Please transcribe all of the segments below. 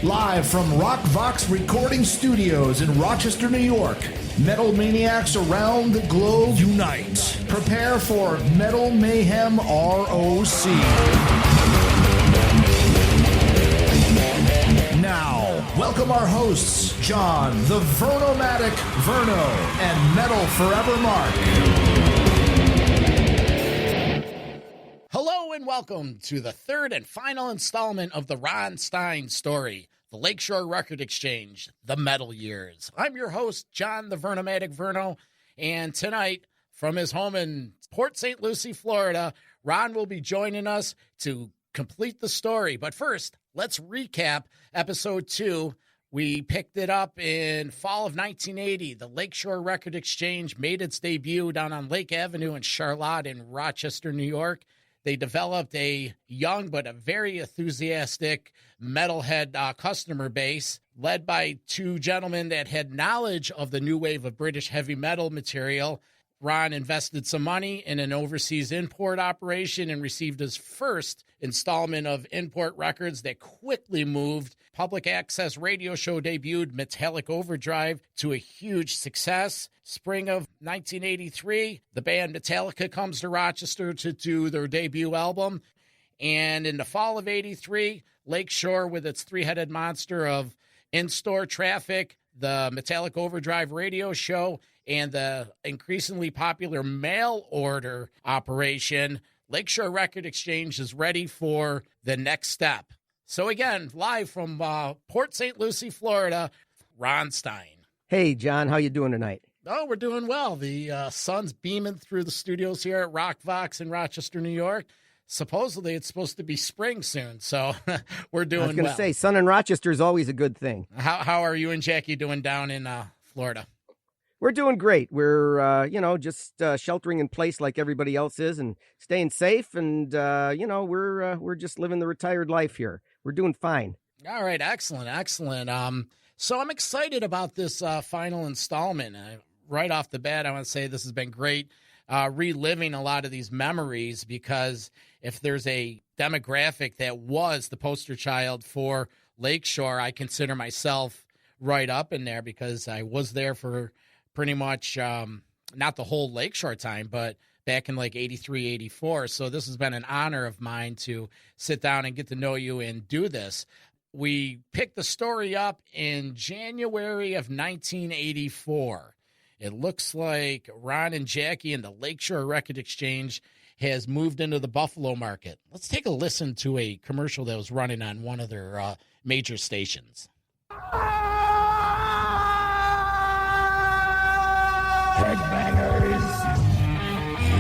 Live from ROC Recording Studios in Rochester, New York, metal maniacs around the globe unite. Prepare for Metal Mayhem ROC. Now, welcome our hosts, John, the Vernomatic Verno, and Metal Forever Mark. Hello and welcome to the third and final installment of the Ron Stein story, the Lakeshore Record Exchange, the Metal Years. I'm your host, John, the Vernomatic Verno, and tonight, from his home in Port St. Lucie, Florida, Ron will be joining us to complete the story. But first, let's recap episode 2. We picked it up in fall of 1980. The Lakeshore Record Exchange made its debut down on Lake Avenue in Charlotte in Rochester, New York. They developed a young but a very enthusiastic metalhead customer base led by two gentlemen that had knowledge of the new wave of British heavy metal material. Ron invested some money in an overseas import operation and received his first installment of import records that quickly moved. Public access radio show debuted Metallic Overdrive to a huge success. Spring of 1983, the band Metallica comes to Rochester to do their debut album. And in the fall of 83, Lakeshore, with its three-headed monster of in-store traffic, the Metallic Overdrive radio show, and the increasingly popular mail order operation, Lakeshore Record Exchange is ready for the next step. So again, live from Port St. Lucie, Florida, Ron Stein. Hey, John, how you doing tonight? Oh, we're doing well. The sun's beaming through the studios here at ROC in Rochester, New York. Supposedly, it's supposed to be spring soon, so we're doing well. I was going to say, sun in Rochester is always a good thing. How are you and Jackie doing down in Florida? We're doing great. We're, just sheltering in place like everybody else is and staying safe. And, we're just living the retired life here. We're doing fine. All right. Excellent. So I'm excited about this final installment. Right off the bat, I want to say this has been great. Reliving a lot of these memories, because if there's a demographic that was the poster child for Lakeshore, I consider myself right up in there, because I was there for pretty much not the whole Lakeshore time, but back in like 83, 84. So this has been an honor of mine to sit down and get to know you and do this. We picked the story up in January of 1984. It looks like Ron and Jackie and the Lakeshore Record Exchange has moved into the Buffalo market. Let's take a listen to a commercial that was running on one of their major stations. Headbangers,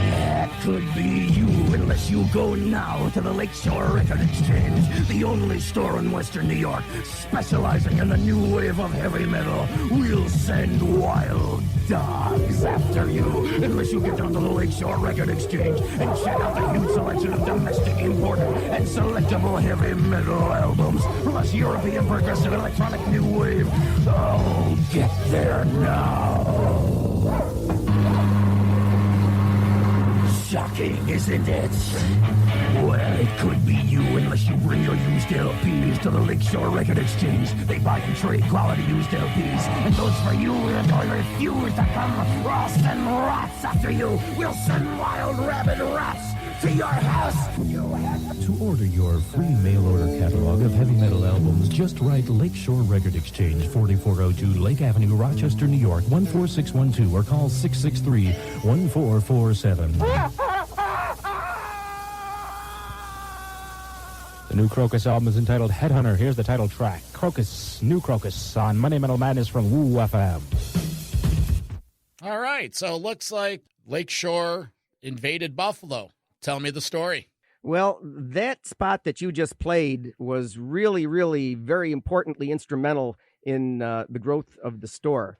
that could be you unless you go now to the Lakeshore Record Exchange, the only store in Western New York specializing in the new wave of heavy metal. We'll send wild dogs after you unless you get down to the Lakeshore Record Exchange and check out the huge selection of domestic, imported, and selectable heavy metal albums, plus European progressive electronic new wave. Oh, get there now. Shocking, isn't it? Well, it could be you unless you bring your used LPs to the Lakeshore Record Exchange. They buy and trade quality used LPs, and those for you that refuse to come, we'll send rats after you. We'll send wild rabid rats to your house. To order your free mail order catalog of heavy metal albums, just write Lakeshore Record Exchange, 4402 Lake Avenue, Rochester, New York, 14612, or call 663-1447. The new Crocus album is entitled Headhunter. Here's the title track, Crocus, New Crocus, on Monday Metal Madness from Woo FM. All right, so it looks like Lakeshore invaded Buffalo. Tell me the story. Well, that spot that you just played was really, really very importantly instrumental in the growth of the store,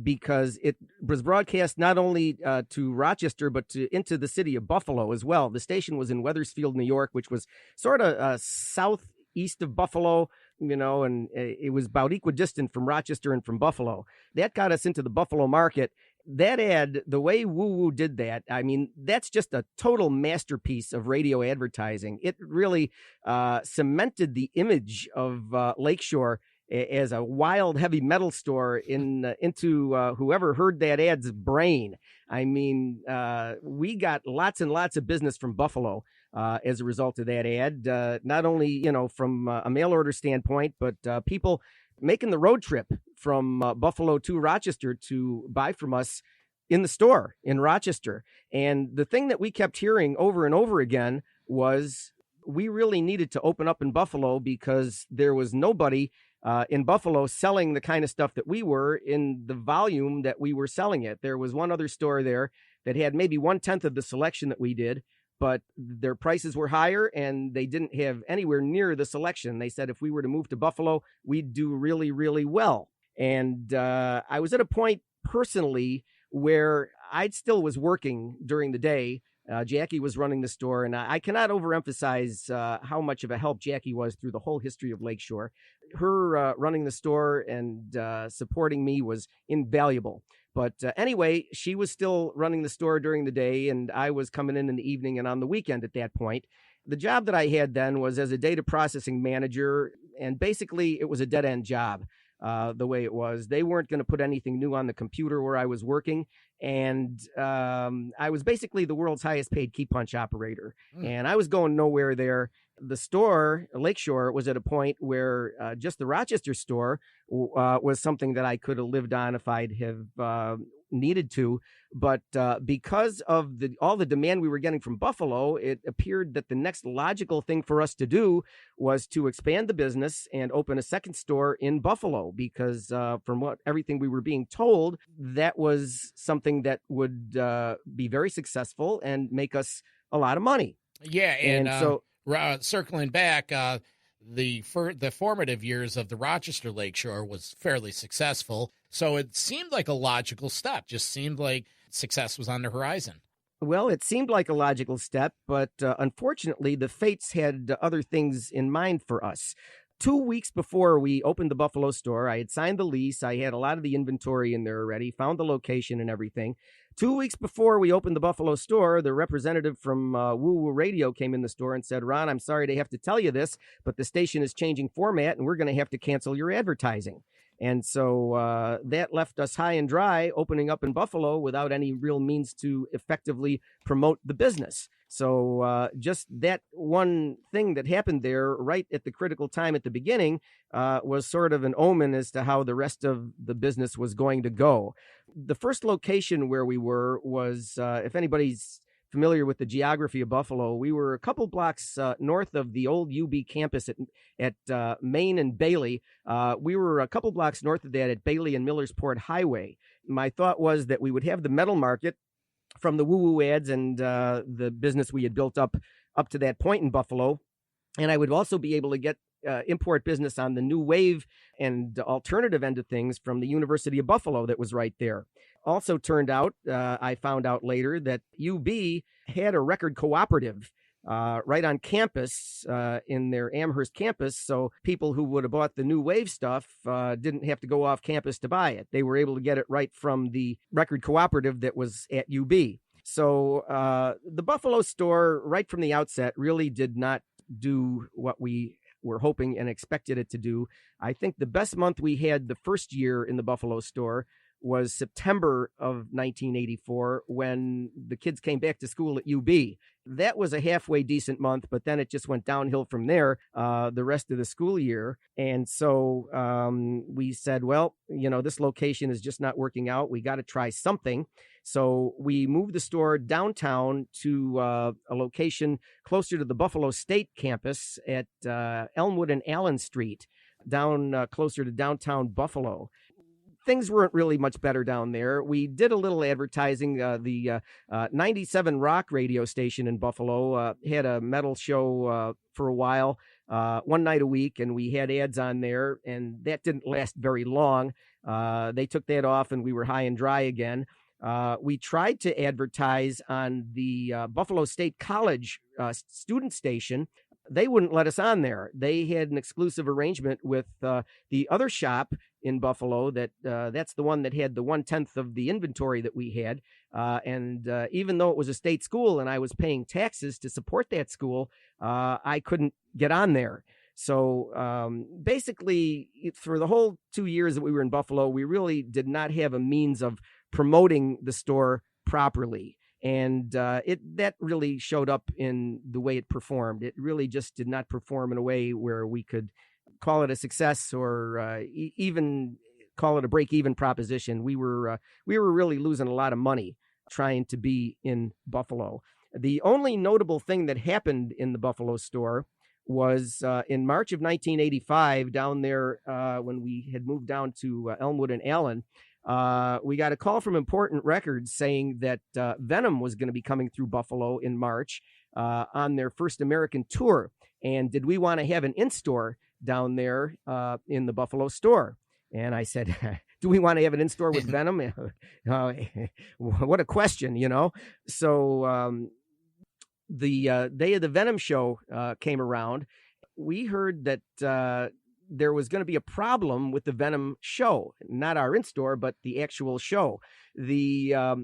because it was broadcast not only to Rochester, but into the city of Buffalo as well. The station was in Wethersfield, New York, which was sort of southeast of Buffalo, and it was about equidistant from Rochester and from Buffalo. That got us into the Buffalo market. that ad, the way Woo Woo did that, I mean, that's just a total masterpiece of radio advertising. It really cemented the image of Lakeshore as a wild heavy metal store into whoever heard that ad's brain. I mean, we got lots and lots of business from Buffalo as a result of that ad, not only, you know, from a mail order standpoint, but people making the road trip from Buffalo to Rochester to buy from us in the store in Rochester. And the thing that we kept hearing over and over again was we really needed to open up in Buffalo because there was nobody in Buffalo selling the kind of stuff that we were in the volume that we were selling it. There was one other store there that had maybe 1/10 of the selection that we did, but their prices were higher and they didn't have anywhere near the selection. They said if we were to move to Buffalo, we'd do really, really well. And I was at a point personally where I still was working during the day. Jackie was running the store, and I cannot overemphasize how much of a help Jackie was through the whole history of Lakeshore. Her running the store and supporting me was invaluable. But anyway, she was still running the store during the day, and I was coming in the evening and on the weekend at that point. The job that I had then was as a data processing manager, and basically it was a dead-end job. The way it was, they weren't going to put anything new on the computer where I was working. And I was basically the world's highest paid key punch operator. And I was going nowhere there. The store, Lakeshore, was at a point where just the Rochester store was something that I could have lived on if I'd have needed to. But because of all the demand we were getting from Buffalo, it appeared that the next logical thing for us to do was to expand the business and open a second store in Buffalo, because from everything we were being told, that was something that would be very successful and make us a lot of money. Yeah, and so circling back, the formative years of the Rochester Lakeshore was fairly successful. So it seemed like a logical step. Just seemed like success was on the horizon. Well, it seemed like a logical step, but unfortunately, the fates had other things in mind for us. 2 weeks before we opened the Buffalo store, I had signed the lease. I had a lot of the inventory in there already, found the location and everything. 2 weeks before we opened the Buffalo store, the representative from Woo Woo Radio came in the store and said, "Ron, I'm sorry to have to tell you this, but the station is changing format and we're going to have to cancel your advertising." And so that left us high and dry, opening up in Buffalo without any real means to effectively promote the business. So just that one thing that happened there right at the critical time at the beginning was sort of an omen as to how the rest of the business was going to go. The first location where we were was, if anybody's familiar with the geography of Buffalo, we were a couple blocks north of the old UB campus at Main and Bailey. We were a couple blocks north of that at Bailey and Millersport Highway. My thought was that we would have the metal market from the Woo Woo ads and the business we had built up to that point in Buffalo. And I would also be able to get import business on the new wave and alternative end of things from the University of Buffalo that was right there. Also turned out, I found out later, that UB had a record cooperative right on campus in their Amherst campus. So people who would have bought the new wave stuff didn't have to go off campus to buy it. They were able to get it right from the record cooperative that was at UB. So the Buffalo store right from the outset really did not do what we were hoping and expected it to do. I think the best month we had the first year in the Buffalo store was September of 1984, when the kids came back to school at UB. That was a halfway decent month, but then it just went downhill from there the rest of the school year. And so we said, well, you know, this location is just not working out. We got to try something. So we moved the store downtown to a location closer to the Buffalo State campus at Elmwood and Allen Street, down closer to downtown Buffalo. Things weren't really much better down there. We did a little advertising. The 97 Rock radio station in Buffalo had a metal show for a while, one night a week, and we had ads on there, and that didn't last very long. They took that off, and we were high and dry again. We tried to advertise on the Buffalo State College student station. they wouldn't let us on there. They had an exclusive arrangement with the other shop in Buffalo that's the one that had the 1/10 of the inventory that we had. And even though it was a state school and I was paying taxes to support that school, I couldn't get on there. So basically, for the whole 2 years that we were in Buffalo, we really did not have a means of promoting the store properly. And that really showed up in the way it performed. It really just did not perform in a way where we could call it a success or even call it a break-even proposition. We were really losing a lot of money trying to be in Buffalo. The only notable thing that happened in the Buffalo store was in March of 1985, down there when we had moved down to Elmwood and Allen. We got a call from Important Records saying that Venom was going to be coming through Buffalo in March on their first American tour. And did we want to have an in-store down there in the Buffalo store? And I said, do we want to have an in-store with Venom? What a question, you know? So the day of the Venom show came around. We heard that there was going to be a problem with the Venom show, not our in-store, but the actual show. The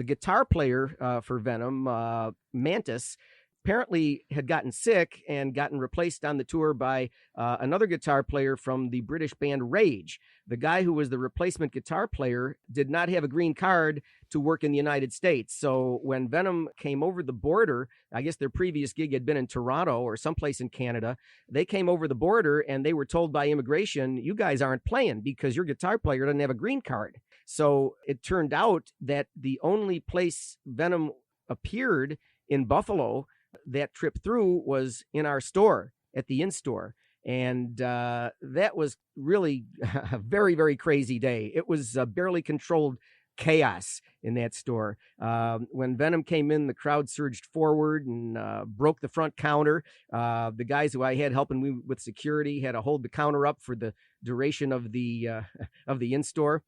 guitar player for Venom, Mantis, apparently had gotten sick and gotten replaced on the tour by another guitar player from the British band Rage. The guy who was the replacement guitar player did not have a green card to work in the United States. So when Venom came over the border, I guess their previous gig had been in Toronto or someplace in Canada. They came over the border and they were told by immigration, you guys aren't playing because your guitar player doesn't have a green card. So it turned out that the only place Venom appeared in Buffalo that trip through was in our store, at the in-store. And that was really a very, very crazy day. It was barely controlled chaos in that store. When Venom came in, the crowd surged forward and broke the front counter. The guys who I had helping me with security had to hold the counter up for the duration of the in-store.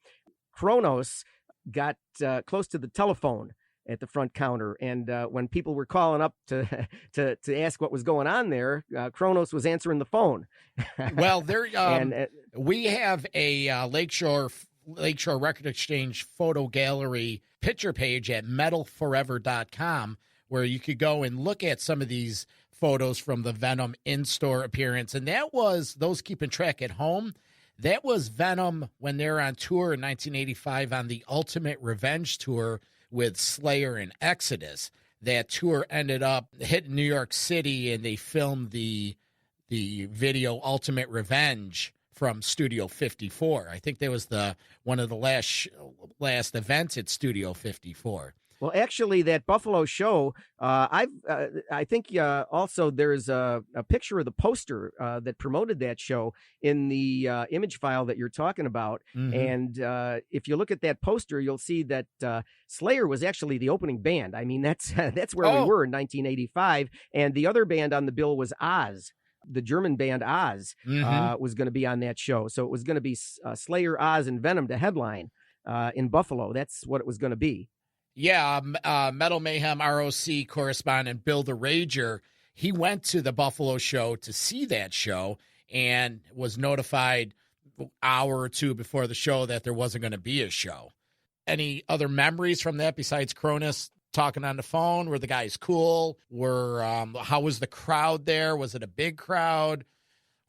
Kronos got close to the telephone at the front counter. And when people were calling up to ask what was going on there, Kronos was answering the phone. Well, there we have a Lakeshore Record Exchange photo gallery picture page at metalforever.com where you could go and look at some of these photos from the Venom in-store appearance. And that was, those keeping track at home, that was Venom when they were on tour in 1985 on the Ultimate Revenge Tour with Slayer and Exodus. That tour ended up hitting New York City, and they filmed the video Ultimate Revenge from Studio 54. I think that was one of the last events at Studio 54. Well, actually, that Buffalo show, I think also there's a picture of the poster that promoted that show in the image file that you're talking about. Mm-hmm. And if you look at that poster, you'll see that Slayer was actually the opening band. I mean, that's where we were in 1985. And the other band on the bill was Oz. The German band Oz was going to be on that show. So it was going to be Slayer, Oz, and Venom to headline in Buffalo. That's what it was going to be. Yeah, Metal Mayhem ROC correspondent Bill the Rager, he went to the Buffalo show to see that show and was notified an hour or two before the show that there wasn't going to be a show. Any other memories from that besides Cronus talking on the phone? Were the guys cool? How was the crowd there? Was it a big crowd?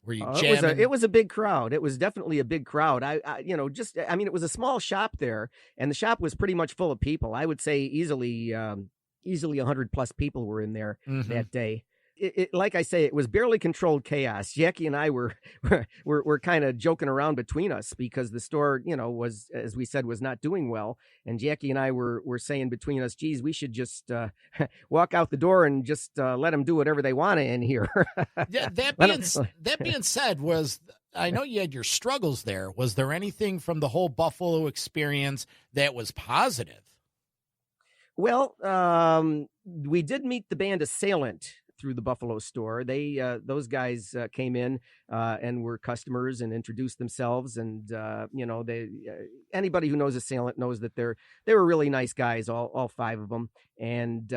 Were you jamming? It was a big crowd. It was definitely a big crowd. It was a small shop there, and the shop was pretty much full of people. I would say easily 100 plus people were in there that day. Like I say, it was barely controlled chaos. Jackie and I were kind of joking around between us because the store, was, as we said, was not doing well. And Jackie and I were saying between us, geez, we should just walk out the door and just let them do whatever they want in here. Yeah, that being said, I know you had your struggles there. Was there anything from the whole Buffalo experience that was positive? Well, we did meet the band Assailant through the Buffalo store. Those guys came in and were customers and introduced themselves. And, anybody who knows Assailant knows that they were really nice guys, all five of them. And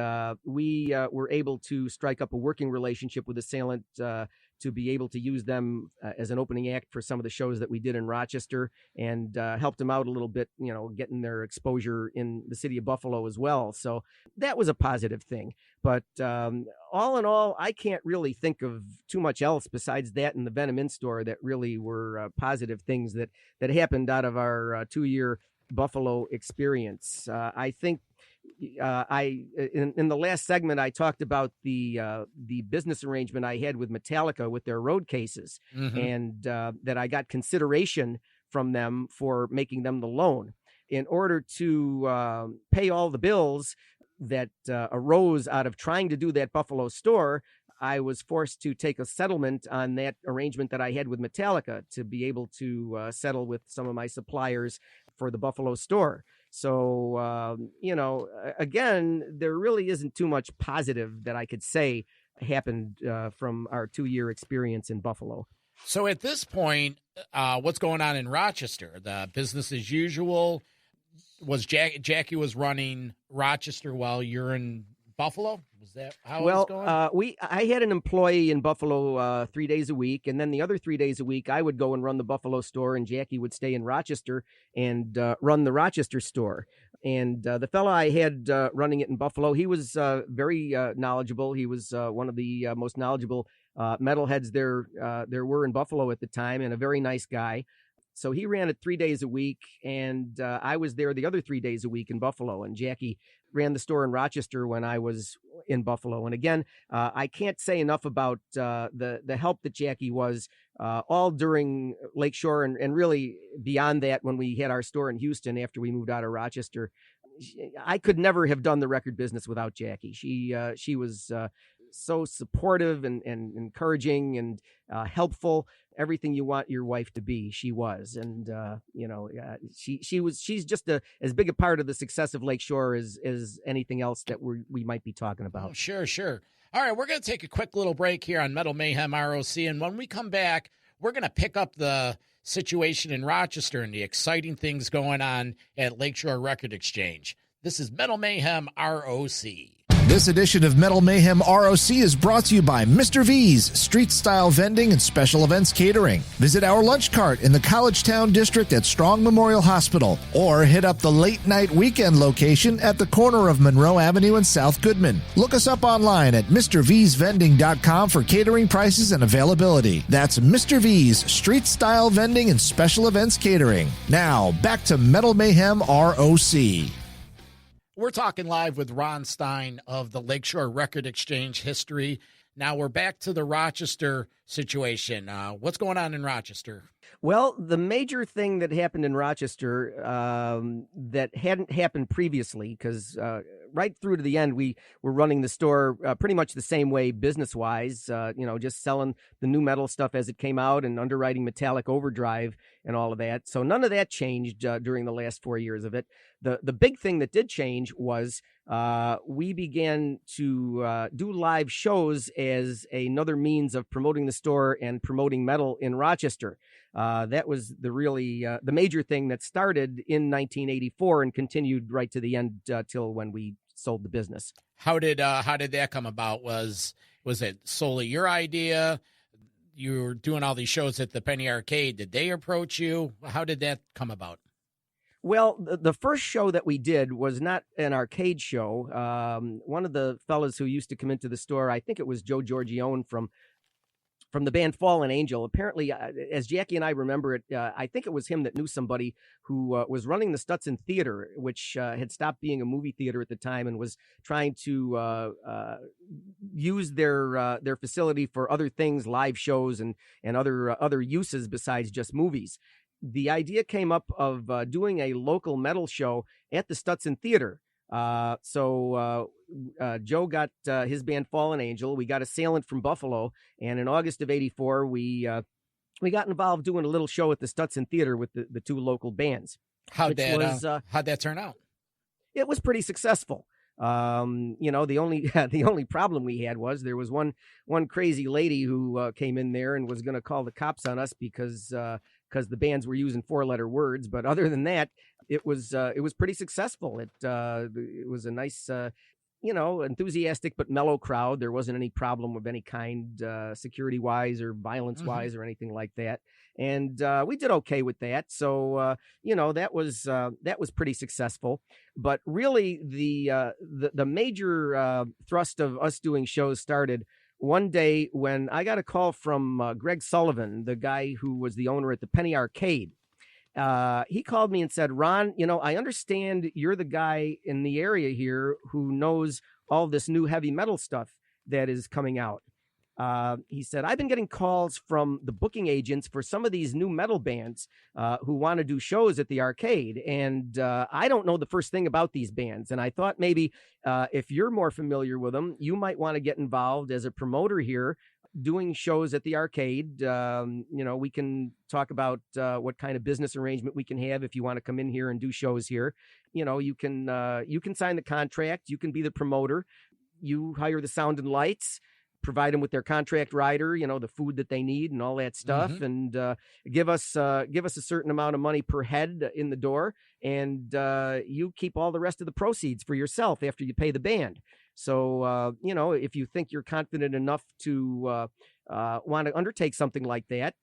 we were able to strike up a working relationship with Assailant to be able to use them as an opening act for some of the shows that we did in Rochester, and helped them out a little bit, getting their exposure in the city of Buffalo as well. So that was a positive thing. But all in all, I can't really think of too much else besides that and the Venom in-store that really were positive things that happened out of our 2-year Buffalo experience. I think in the last segment, I talked about the business arrangement I had with Metallica with their road cases, and that I got consideration from them for making them the loan. In order to pay all the bills that arose out of trying to do that Buffalo store, I was forced to take a settlement on that arrangement that I had with Metallica to be able to settle with some of my suppliers for the Buffalo store. So, again, there really isn't too much positive that I could say happened from our 2-year experience in Buffalo. So at this point, what's going on in Rochester? The business as usual? Was Jackie was running Rochester while you're in Buffalo? Was that how it was going? I had an employee in Buffalo 3 days a week, and then the other 3 days a week, I would go and run the Buffalo store, and Jackie would stay in Rochester and run the Rochester store. And the fellow I had running it in Buffalo, he was very knowledgeable. He was one of the most knowledgeable metalheads there were in Buffalo at the time, and a very nice guy. So he ran it 3 days a week, and I was there the other 3 days a week in Buffalo, and Jackie ran the store in Rochester when I was in Buffalo. And again, I can't say enough about the help that Jackie was all during Lakeshore and really beyond that when we had our store in Houston after we moved out of Rochester. I could never have done the record business without Jackie. She was so supportive and encouraging and helpful. Everything you want your wife to be, she was. And, she's just as big a part of the success of Lakeshore as anything else that we might be talking about. Oh, sure. All right, we're going to take a quick little break here on Metal Mayhem ROC. And when we come back, we're going to pick up the situation in Rochester and the exciting things going on at Lakeshore Record Exchange. This is Metal Mayhem ROC. This edition of Metal Mayhem ROC is brought to you by Mr. V's Street-Style Vending and Special Events Catering. Visit our lunch cart in the College Town District at Strong Memorial Hospital, or hit up the Late Night Weekend location at the corner of Monroe Avenue and South Goodman. Look us up online at MrV'sVending.com for catering prices and availability. That's Mr. V's Street-Style Vending and Special Events Catering. Now, back to Metal Mayhem ROC. We're talking live with Ron Stein of the Lakeshore Record Exchange history. Now we're back to the Rochester situation. What's going on in Rochester? Well, the major thing that happened in Rochester that hadn't happened previously, because right through to the end, we were running the store pretty much the same way business-wise, just selling the new metal stuff as it came out and underwriting Metallic Overdrive and all of that. So none of that changed during the last 4 years of it. The big thing that did change was we began to do live shows as another means of promoting the store and promoting metal in Rochester. That was the major thing that started in 1984 and continued right to the end till when we sold the business. How did that come about? Was it solely your idea? You were doing all these shows at the Penny Arcade. Did they approach you? How did that come about? Well, the first show that we did was not an arcade show. One of the fellas who used to come into the store, I think it was Joe Giorgione from the band Fallen Angel. Apparently, as Jackie and I remember it, I think it was him that knew somebody who was running the Stutson Theater, which had stopped being a movie theater at the time and was trying to use their facility for other things, live shows and other uses besides just movies. The idea came up of doing a local metal show at the Stutson Theater. So Joe got his band Fallen Angel. We got Assailant from Buffalo, and in August of '84, we got involved doing a little show at the Stutson Theater with the two local bands. How'd that turn out? It was pretty successful. The only problem we had was there was one crazy lady who came in there and was going to call the cops on us because the bands were using 4-letter words. But other than that, it was pretty successful. It was a nice, enthusiastic but mellow crowd. There wasn't any problem of any kind, security wise or violence wise or anything like that. And we did okay with that. So that was pretty successful. But really, the major thrust of us doing shows started one day when I got a call from Greg Sullivan, the guy who was the owner at the Penny Arcade. He called me and said, Ron, I understand you're the guy in the area here who knows all this new heavy metal stuff that is coming out. He said, I've been getting calls from the booking agents for some of these new metal bands who want to do shows at the arcade. And I don't know the first thing about these bands. And I thought maybe if you're more familiar with them, you might want to get involved as a promoter here doing shows at the arcade. We can talk about what kind of business arrangement we can have if you want to come in here and do shows here. You can sign the contract. You can be the promoter. You hire the sound and lights, provide them with their contract rider, the food that they need and all that stuff, and give us a certain amount of money per head in the door, and you keep all the rest of the proceeds for yourself after you pay the band. So, if you think you're confident enough to want to undertake something like that,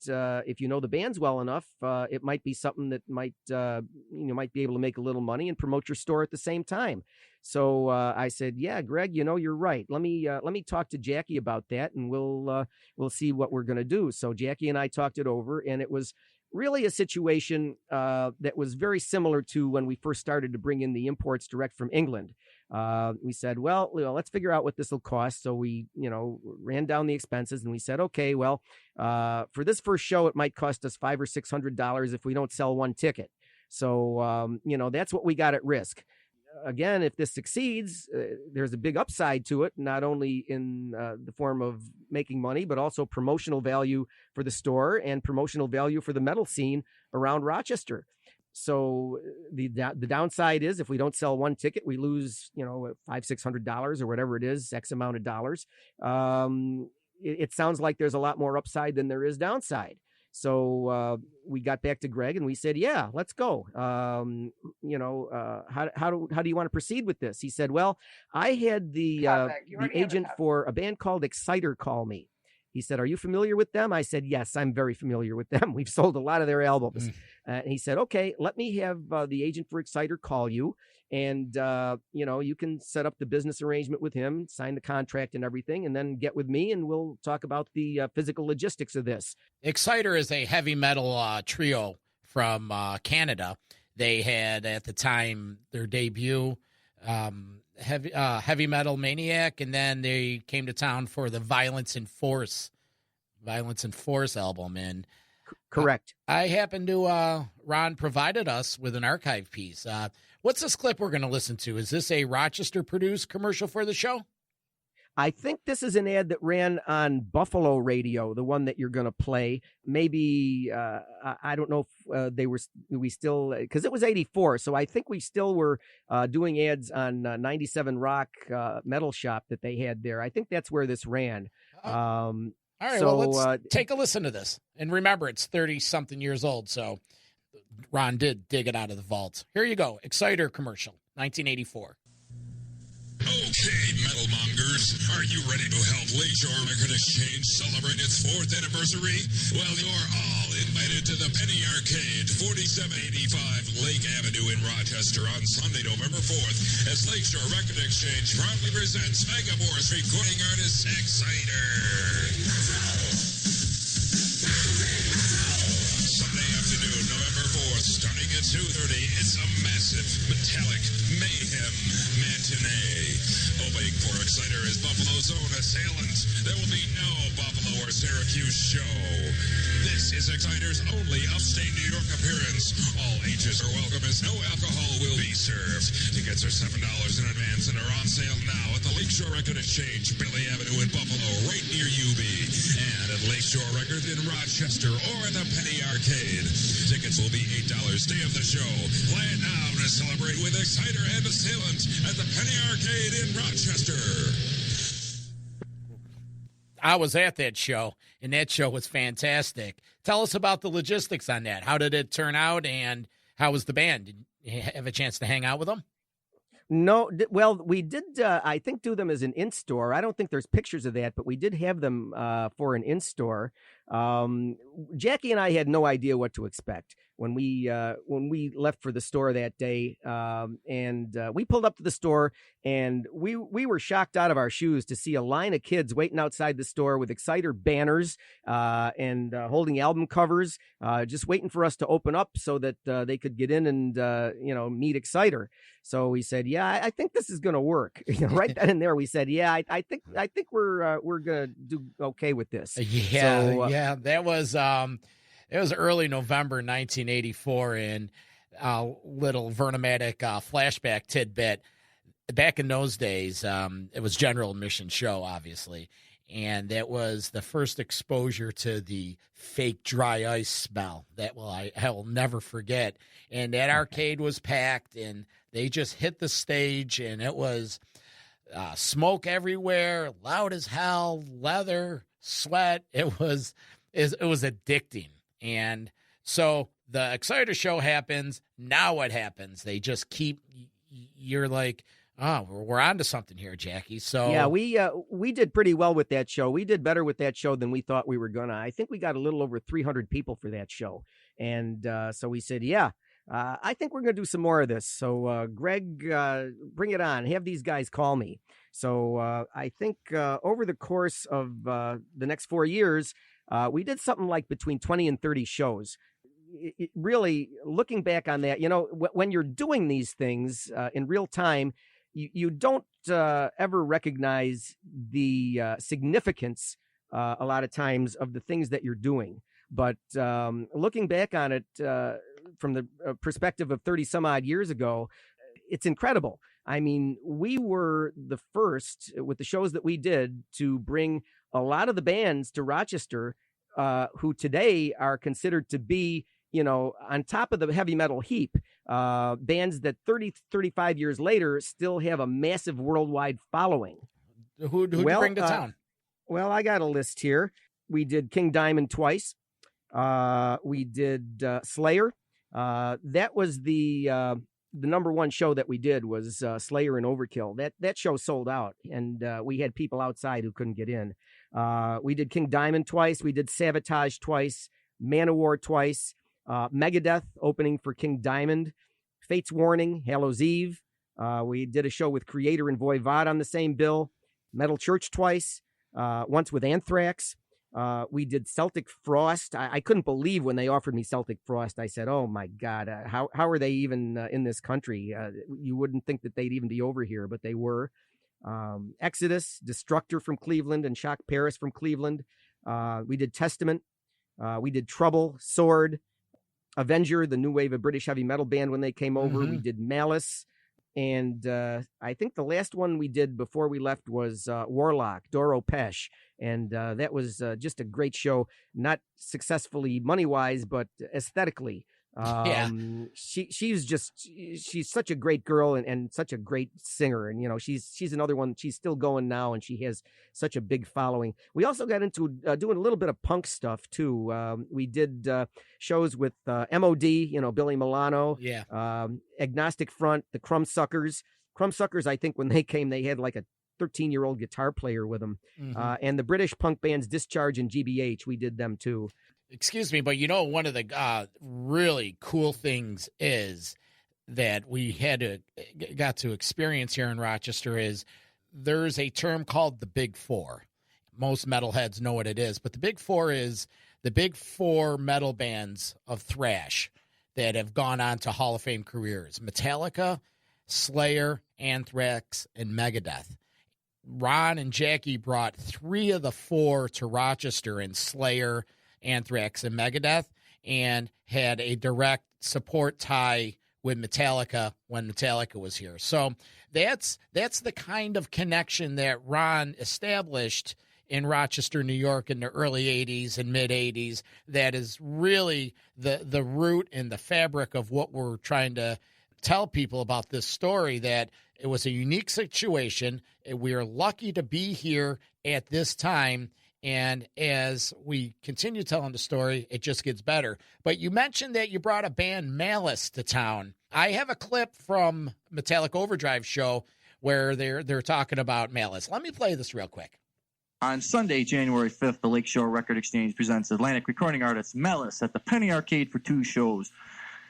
if you know the bands well enough, it might be something that might be able to make a little money and promote your store at the same time. So I said, yeah, Greg, you're right. Let me talk to Jackie about that, and we'll see what we're going to do. So Jackie and I talked it over, and it was really a situation that was very similar to when we first started to bring in the imports direct from England. We said, well, let's figure out what this will cost. So we, ran down the expenses, and we said, okay, well, for this first show, it might cost us $500 or $600 if we don't sell one ticket. So, that's what we got at risk. Again, if this succeeds, there's a big upside to it, not only in the form of making money, but also promotional value for the store and promotional value for the metal scene around Rochester. So the downside is if we don't sell one ticket, we lose, $500-600 or whatever it is, X amount of dollars. It sounds like there's a lot more upside than there is downside. So we got back to Greg and we said, yeah, let's go. How do you want to proceed with this? He said, well, I had the agent for a band called Exciter call me. He said, are you familiar with them? I said, yes, I'm very familiar with them. We've sold a lot of their albums. And he said, okay, let me have the agent for Exciter call you. And, you can set up the business arrangement with him, sign the contract and everything, and then get with me and we'll talk about the physical logistics of this. Exciter is a heavy metal trio from Canada. They had, at the time, their debut, Heavy Metal Maniac, and then they came to town for the Violence and Force album. And correct. I happened to, Ron provided us with an archive piece. What's this clip we're going to listen to? Is this a Rochester-produced commercial for the show? I think this is an ad that ran on Buffalo radio, the one that you're going to play. Maybe, I don't know if we still, because it was 84. So I think we still were doing ads on 97 Rock Metal Shop that they had there. I think that's where this ran. All right, well, let's take a listen to this. And remember, it's 30-something years old, so Ron did dig it out of the vault. Here you go, Exciter commercial, 1984. Okay, metal mongers, are you ready to help Lakeshore Record Exchange celebrate its 4th anniversary? Well, you're all invited to the Penny Arcade, 4785 Lake Avenue in Rochester on Sunday, November 4th, as Lakeshore Record Exchange proudly presents Megaforce recording artist Exciter. Sunday afternoon, November 4th, starting at 2:30, it's a massive, metallic Mayhem matinee. Opening for Exciter is Buffalo's own assailant. There will be no Buffalo or Syracuse show. This is Exciter's only upstate New York appearance. All ages are welcome as no alcohol will be served. Tickets are $7 in advance and are on sale now at the Lakeshore Record Exchange, Billy Avenue in Buffalo, right near UB. And at Lakeshore Records in Rochester or at the Penny Arcade. Tickets will be $8 day of the show. Plan now to celebrate with Exciter and Assailant at the Penny Arcade in Rochester. I was at that show, and that show was fantastic. Tell us about the logistics on that. How did it turn out, and how was the band? Did you have a chance to hang out with them? No, well, we did, I think, do them as an in-store. I don't think there's pictures of that, but we did have them for an in-store. Jackie and I had no idea what to expect when we left for the store that day, and we pulled up to the store, and we were shocked out of our shoes to see a line of kids waiting outside the store with Exciter banners and holding album covers, just waiting for us to open up so that they could get in and meet Exciter. So we said, yeah, I think this is going to work. Right then and there, we said, yeah, I think we're going to do okay with this. Yeah, that was it was early November 1984, and little Vernomatic flashback tidbit. Back in those days, it was general admission show, obviously, and that was the first exposure to the fake dry ice smell that I will never forget. And that arcade was packed, and they just hit the stage, and it was smoke everywhere, loud as hell, leather, sweat. It was addicting. And so the Exciter show happens. Now what happens? They just keep. You're like, oh, we're onto something here, Jackie. So yeah, we did pretty well with that show. We did better with that show than we thought we were gonna. I think we got a little over 300 people for that show, and so we said, yeah. I think we're going to do some more of this. So, Greg, bring it on. Have these guys call me. So I think over the course of the next 4 years, we did something like between 20 and 30 shows. It really, looking back on that, when you're doing these things in real time, you don't ever recognize the significance a lot of times of the things that you're doing. But looking back on it from the perspective of 30 some odd years ago, it's incredible. I mean, we were the first with the shows that we did to bring a lot of the bands to Rochester who today are considered to be, on top of the heavy metal heap, bands that 30, 35 years later still have a massive worldwide following. Who'd you bring to town? Well, I got a list here. We did King Diamond twice. We did Slayer. That was the number one show that we did was Slayer and Overkill. That show sold out, and we had people outside who couldn't get in. We did King Diamond twice. We did Sabotage twice. Manowar twice. Megadeth opening for King Diamond. Fate's Warning, Hallows Eve. We did a show with Creator and Voivod on the same bill. Metal Church twice. Once with Anthrax. We did Celtic Frost. I couldn't believe when they offered me Celtic Frost. I said, oh my God, how are they even in this country? You wouldn't think that they'd even be over here, but they were. Exodus, Destructor from Cleveland, and Shock Paris from Cleveland. We did Testament. We did Trouble, Sword, Avenger, the new wave of British heavy metal band when they came over. We did Malice. And I think the last one we did before we left was Warlock, Doro Pesh. And that was just a great show, not successfully money-wise, but aesthetically. She's such a great girl and such a great singer. And, she's another one. She's still going now, and she has such a big following. We also got into doing a little bit of punk stuff, too. We did shows with MOD, Billy Milano, Agnostic Front, the Crumbsuckers. Crumbsuckers, I think when they came, they had like a 13-year-old guitar player with them. And the British punk bands Discharge and GBH, we did them, too. Excuse me, but one of the really cool things is that we got to experience here in Rochester is there's a term called the Big Four. Most metalheads know what it is, but the Big Four is the big four metal bands of thrash that have gone on to Hall of Fame careers: Metallica, Slayer, Anthrax, and Megadeth. Ron and Jackie brought 3 of the 4 to Rochester in Slayer, Anthrax, and Megadeth, and had a direct support tie with Metallica when Metallica was here. So that's the kind of connection that Ron established in Rochester, New York in the early 80s and mid 80s that is really the root and the fabric of what we're trying to tell people about this story, that it was a unique situation. We are lucky to be here at this time. And as we continue telling the story, it just gets better. But you mentioned that you brought a band, Malice, to town. I have a clip from Metallic Overdrive show where they're talking about Malice. Let me play this real quick. On Sunday, January 5th, the Lakeshore Record Exchange presents Atlantic recording artist Malice at the Penny Arcade for 2 shows.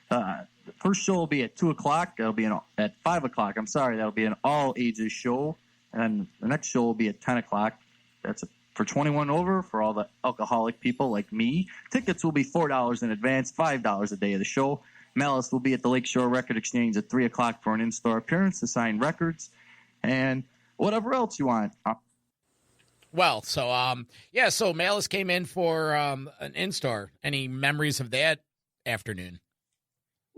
The first show will be at 2 o'clock. That'll be at 5 o'clock. That'll be an all-ages show. And the next show will be at 10 o'clock. That's for 21 over, for all the alcoholic people like me. Tickets will be $4 in advance, $5 a day of the show. Malice will be at the Lakeshore Record Exchange at 3 o'clock for an in-store appearance to sign records and whatever else you want. Well, so Malice came in for an in-store. Any memories of that afternoon?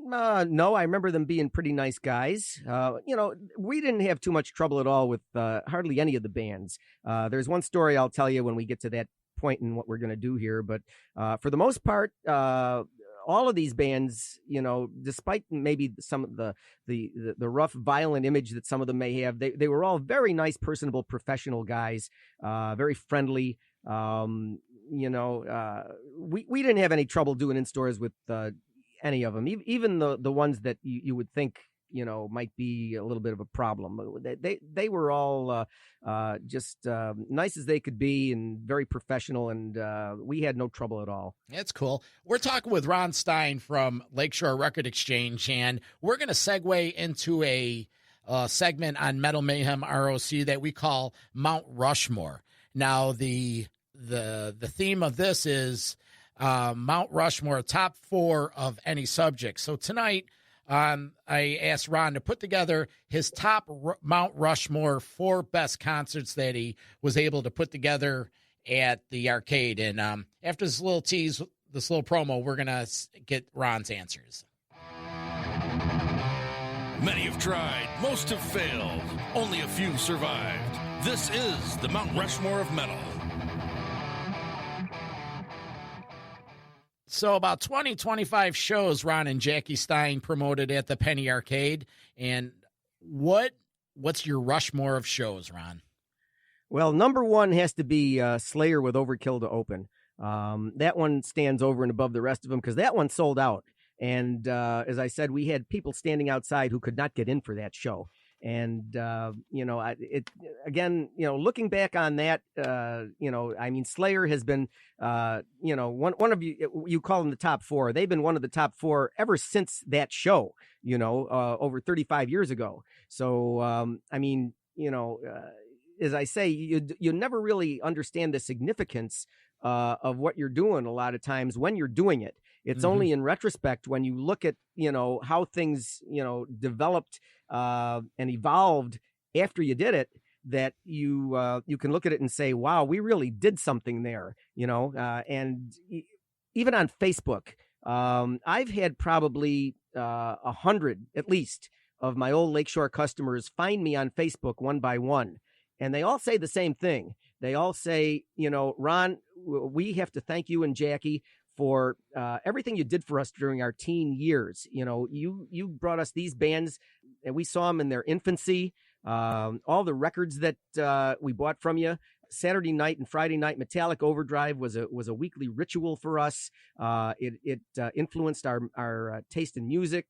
No, I remember them being pretty nice guys. We didn't have too much trouble at all with hardly any of the bands. There's one story I'll tell you when we get to that point in what we're going to do here. But for the most part, all of these bands, despite maybe some of the rough, violent image that some of them may have, they were all very nice, personable, professional guys, very friendly. We didn't have any trouble doing in stores with any of them, even the ones that you would think might be a little bit of a problem. They were all just nice as they could be and very professional, and we had no trouble at all. That's cool. We're talking with Ron Stein from Lakeshore Record Exchange, and we're going to segue into a segment on Metal Mayhem ROC that we call Mount Rushmore. Now, the theme of this is Mount Rushmore, top 4 of any subject. So tonight, I asked Ron to put together his top Mount Rushmore 4 best concerts that he was able to put together at the arcade. And after this little tease, this little promo, we're going to get Ron's answers. Many have tried, most have failed, only a few survived. This is the Mount Rushmore of Metal. So about 25 shows Ron and Jackie Stein promoted at the Penny Arcade. And what's your Rushmore of shows, Ron? Well, number 1 has to be Slayer with Overkill to open. That one stands over and above the rest of them because that one sold out. And as I said, we had people standing outside who could not get in for that show. And, looking back on that, Slayer has been, one of you call them the top 4. They've been one of the top 4 ever since that show, over 35 years ago. So, as I say, you never really understand the significance of what you're doing a lot of times when you're doing it. It's only in retrospect when you look at, how things, developed and evolved after you did it, that you can look at it and say, wow, we really did something there, and even on Facebook, I've had probably 100 at least of my old Lakeshore customers find me on Facebook one by one. And they all say the same thing. They all say, Ron, we have to thank you and Jackie for everything you did for us during our teen years. You brought us these bands, and we saw them in their infancy. All the records that we bought from you. Saturday night and Friday night, Metallic Overdrive was a weekly ritual for us. It influenced our taste in music.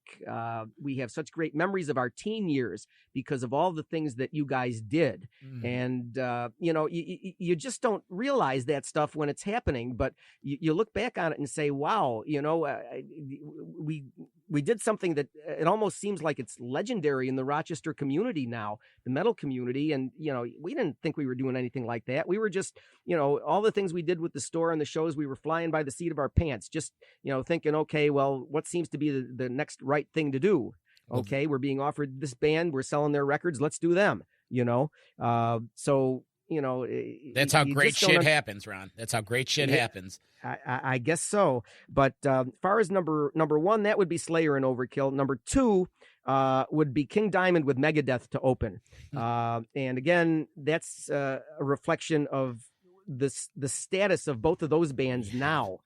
We have such great memories of our teen years because of all the things that you guys did. And, you just don't realize that stuff when it's happening, but you look back on it and say, wow, we did something that it almost seems like it's legendary in the Rochester community now, the metal community. And, we didn't think we were doing anything like that. We were just, all the things we did with the store and the shows, we were flying by the seat of our pants, just, thinking, okay, well, what seems to be the next right thing to do? Okay, we're being offered this band, we're selling their records, let's do them, so, that's how great shit happens, Ron. That's how great shit happens. I guess so. But as far as number 1, that would be Slayer and Overkill. Number 2 would be King Diamond with Megadeth to open. And again, that's a reflection of the status of both of those bands now.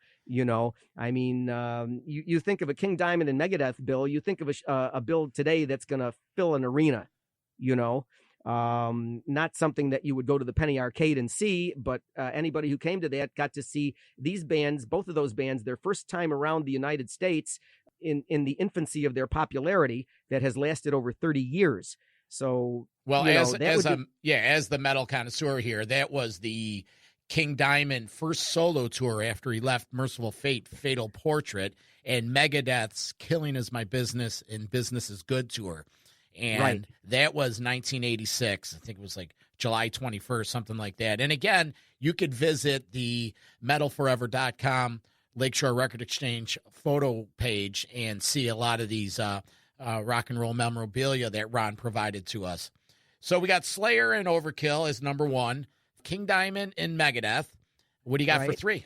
I mean, you think of a King Diamond and Megadeth bill, you think of a bill today that's going to fill an arena, not something that you would go to the Penny Arcade and see, but anybody who came to that got to see these bands, both of those bands, their first time around the United States in the infancy of their popularity that has lasted over 30 years. So, well, as the metal connoisseur here, that was the King Diamond first solo tour after he left Merciful Fate, Fatal Portrait, and Megadeth's Killing Is My Business and Business Is Good tour. And that was 1986. I think it was like July 21st, something like that. And again, you could visit the metalforever.com Lakeshore Record Exchange photo page and see a lot of these rock and roll memorabilia that Ron provided to us. So we got Slayer and Overkill as number 1, King Diamond and Megadeth. What do you got for 3?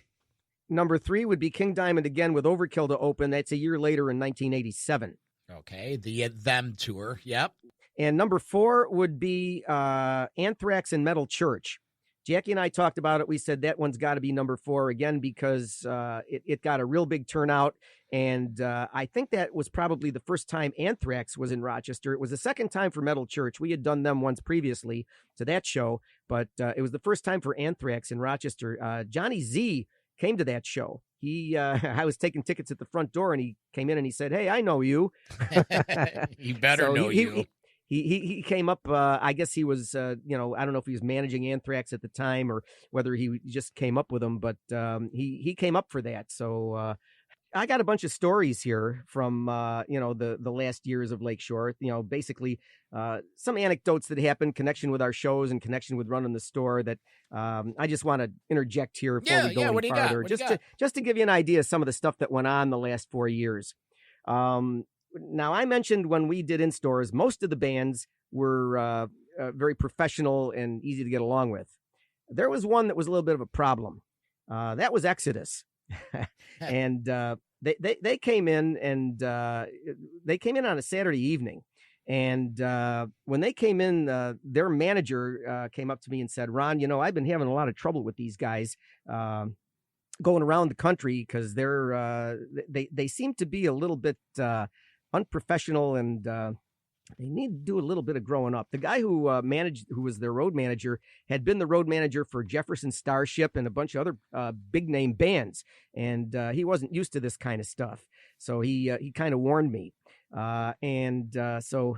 Number 3 would be King Diamond again with Overkill to open. That's a year later in 1987. Okay, the Them tour. Yep. And number 4 would be Anthrax and Metal Church. Jackie and I talked about it. We said that one's got to be number 4 again because it got a real big turnout. And I think that was probably the first time Anthrax was in Rochester. It was the second time for Metal Church. We had done them once previously to that show, but it was the first time for Anthrax in Rochester. Johnny Z came to that show. I was taking tickets at the front door, and he came in and he said, "Hey, I know you." He better know you. He came up, I guess he was, I don't know if he was managing Anthrax at the time or whether he just came up with them, but he came up for that. So I got a bunch of stories here from, the last years of Lakeshore, basically some anecdotes that happened, connection with our shows and connection with running the store that I just want to interject here before we go any farther, just to give you an idea of some of the stuff that went on the last 4 years. Now, I mentioned when we did in stores, most of the bands were very professional and easy to get along with. There was one that was a little bit of a problem. That was Exodus. And they came in and they came in on a Saturday evening. And when they came in, their manager came up to me and said, "Ron, I've been having a lot of trouble with these guys going around the country because they seem to be a little bit unprofessional and they need to do a little bit of growing up." The guy who was their road manager, had been the road manager for Jefferson Starship and a bunch of other big name bands, and he wasn't used to this kind of stuff. So he kind of warned me, so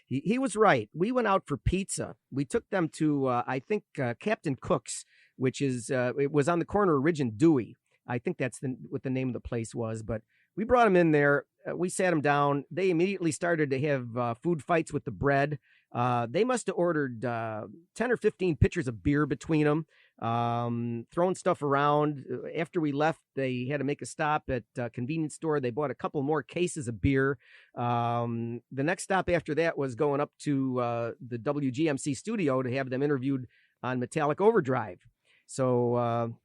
he was right. We went out for pizza. We took them to I think Captain Cook's, which is it was on the corner of Ridge and Dewey. I think that's what the name of the place was, but we brought them in there. We sat them down. They immediately started to have food fights with the bread. They must have ordered 10 or 15 pitchers of beer between them, throwing stuff around. After we left, they had to make a stop at a convenience store. They bought a couple more cases of beer. The next stop after that was going up to the WGMC studio to have them interviewed on Metallic Overdrive. So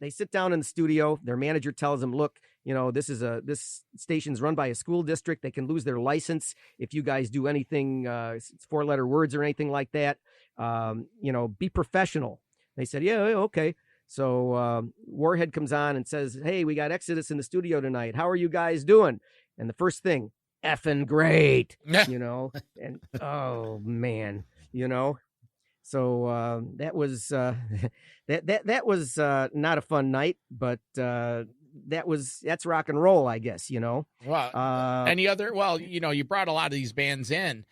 they sit down in the studio. Their manager tells them, "Look, this station's run by a school district. They can lose their license if you guys do anything, 4-letter words or anything like that. Be professional." They said, "Yeah, okay." So Warhead comes on and says, "Hey, we got Exodus in the studio tonight. How are you guys doing?" And the first thing, "Effing great," and oh man, So that was that was not a fun night, but that's rock and roll, I guess. Well, any other? Well, you brought a lot of these bands in.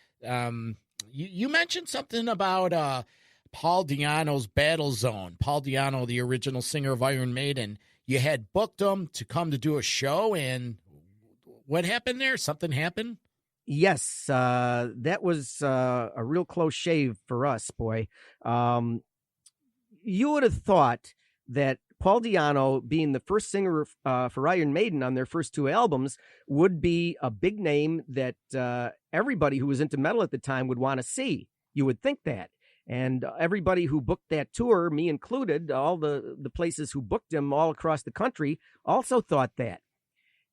You mentioned something about Paul Di'Anno's Battle Zone. Paul Di'Anno, the original singer of Iron Maiden. You had booked him to come to do a show, and what happened there? Something happened? Yes, that was a real close shave for us, boy. You would have thought that Paul Di'Anno, being the first singer for Iron Maiden on their first 2 albums, would be a big name that everybody who was into metal at the time would want to see. You would think that. And everybody who booked that tour, me included, all the places who booked him all across the country, also thought that.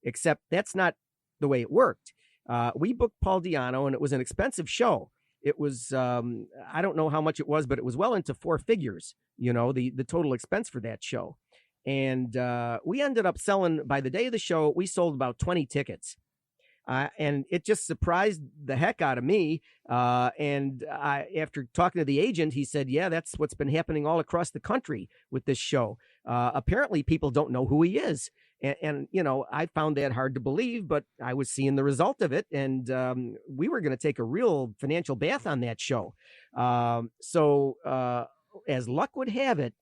Except that's not the way it worked. We booked Paul Di'Anno, and it was an expensive show. it was, I don't know how much it was, but it was well into four figures, the total expense for that show. And we ended up selling, by the day of the show, we sold about 20 tickets. And it just surprised the heck out of me. And after talking to the agent, he said, yeah, that's what's been happening all across the country with this show. Apparently, people don't know who he is. And I found that hard to believe, but I was seeing the result of it. And we were going to take a real financial bath on that show. So as luck would have it,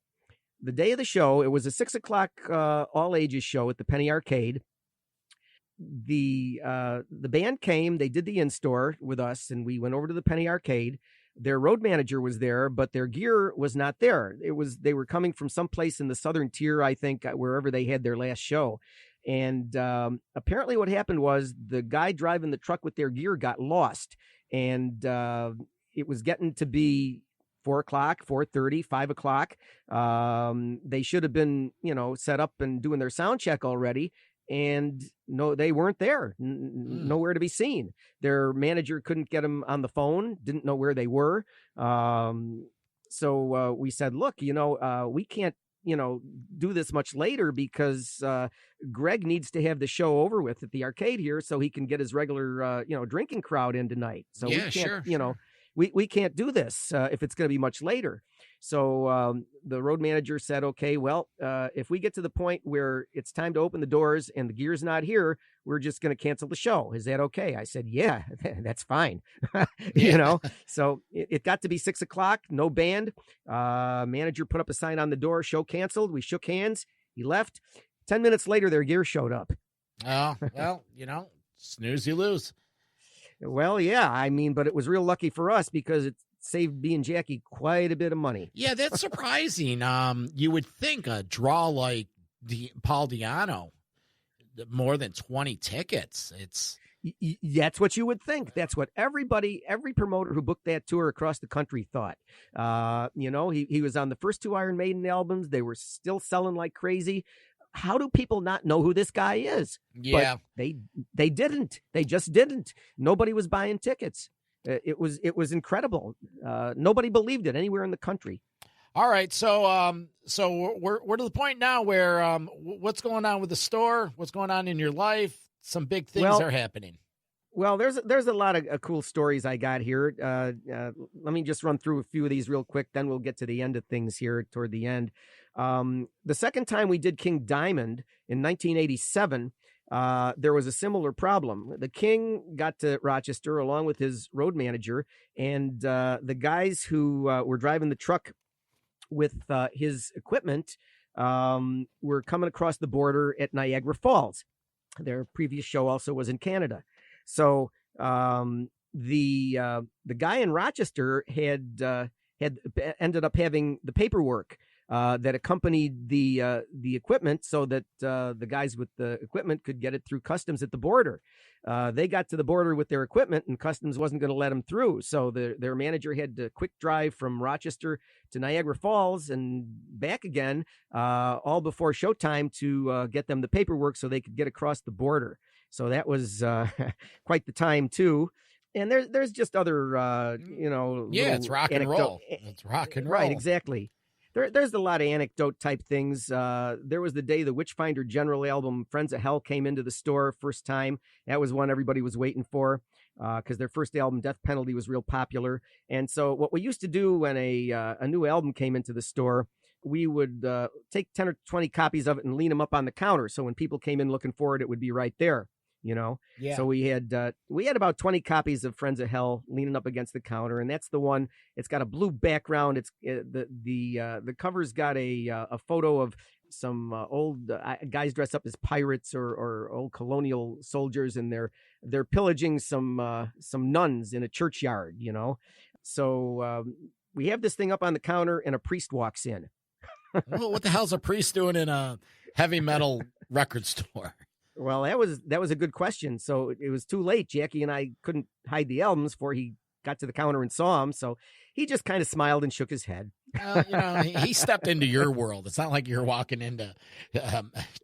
the day of the show, it was a 6 o'clock all ages show at the Penny Arcade. The band came, they did the in-store with us, and we went over to the Penny Arcade. Their road manager was there, but their gear was not there. They were coming from someplace in the southern tier, I think, wherever they had their last show. And apparently what happened was the guy driving the truck with their gear got lost. And it was getting to be 4 o'clock, 4:30, 5 o'clock. They should have been, set up and doing their sound check already. And no, they weren't there, nowhere to be seen. Their manager couldn't get them on the phone, didn't know where they were. So we said, look, we can't, do this much later because Greg needs to have the show over with at the arcade here so he can get his regular, drinking crowd in tonight. So yeah, we can't, sure. We can't do this if it's going to be much later. So the road manager said, okay, well, if we get to the point where it's time to open the doors and the gear's not here, we're just going to cancel the show. Is that okay? I said, yeah, that's fine. So it got to be 6 o'clock, no band. Manager put up a sign on the door, show canceled. We shook hands. He left. 10 minutes later, their gear showed up. Oh, well, snooze, you lose. Well, yeah, but it was real lucky for us because it saved me and Jackie quite a bit of money. Yeah, that's surprising. You would think a draw like Paul Di'Anno, more than 20 tickets. That's what you would think. That's what every promoter who booked that tour across the country thought. He was on the first 2 Iron Maiden albums. They were still selling like crazy. How do people not know who this guy is? Yeah, but they didn't. They just didn't. Nobody was buying tickets. It was incredible. Nobody believed it anywhere in the country. All right, so we're to the point now where what's going on with the store? What's going on in your life? Some big things are happening. Well, there's a lot of cool stories I got here. Let me just run through a few of these real quick. Then we'll get to the end of things here toward the end. The second time we did King Diamond in 1987, there was a similar problem. The King got to Rochester along with his road manager, and the guys who were driving the truck with his equipment were coming across the border at Niagara Falls. Their previous show also was in Canada. So the guy in Rochester had ended up having the paperwork that accompanied the equipment so that the guys with the equipment could get it through customs at the border. They got to the border with their equipment and customs wasn't going to let them through. So their manager had to quick drive from Rochester to Niagara Falls and back again, all before showtime to get them the paperwork so they could get across the border. So that was quite the time too. And there's just other, it's rock and roll. It's rock and roll. Right, exactly. There's a lot of anecdote type things. There was the day the Witchfinder General album Friends of Hell came into the store first time. That was one everybody was waiting for because their first album, Death Penalty, was real popular. And so what we used to do when a new album came into the store, we would take 10 or 20 copies of it and lean them up on the counter. So when people came in looking for it, it would be right there. Yeah. So we had about 20 copies of Friends of Hell leaning up against the counter, and that's the one. It's got a blue background. It's the cover's got a photo of some old guys dressed up as pirates or old colonial soldiers, and they're pillaging some nuns in a churchyard. So we have this thing up on the counter, and a priest walks in. Well, what the hell's a priest doing in a heavy metal record store? Well, that was a good question. So it was too late. Jackie and I couldn't hide the albums before he got to the counter and saw them. So he just kind of smiled and shook his head. He stepped into your world. It's not like you're walking into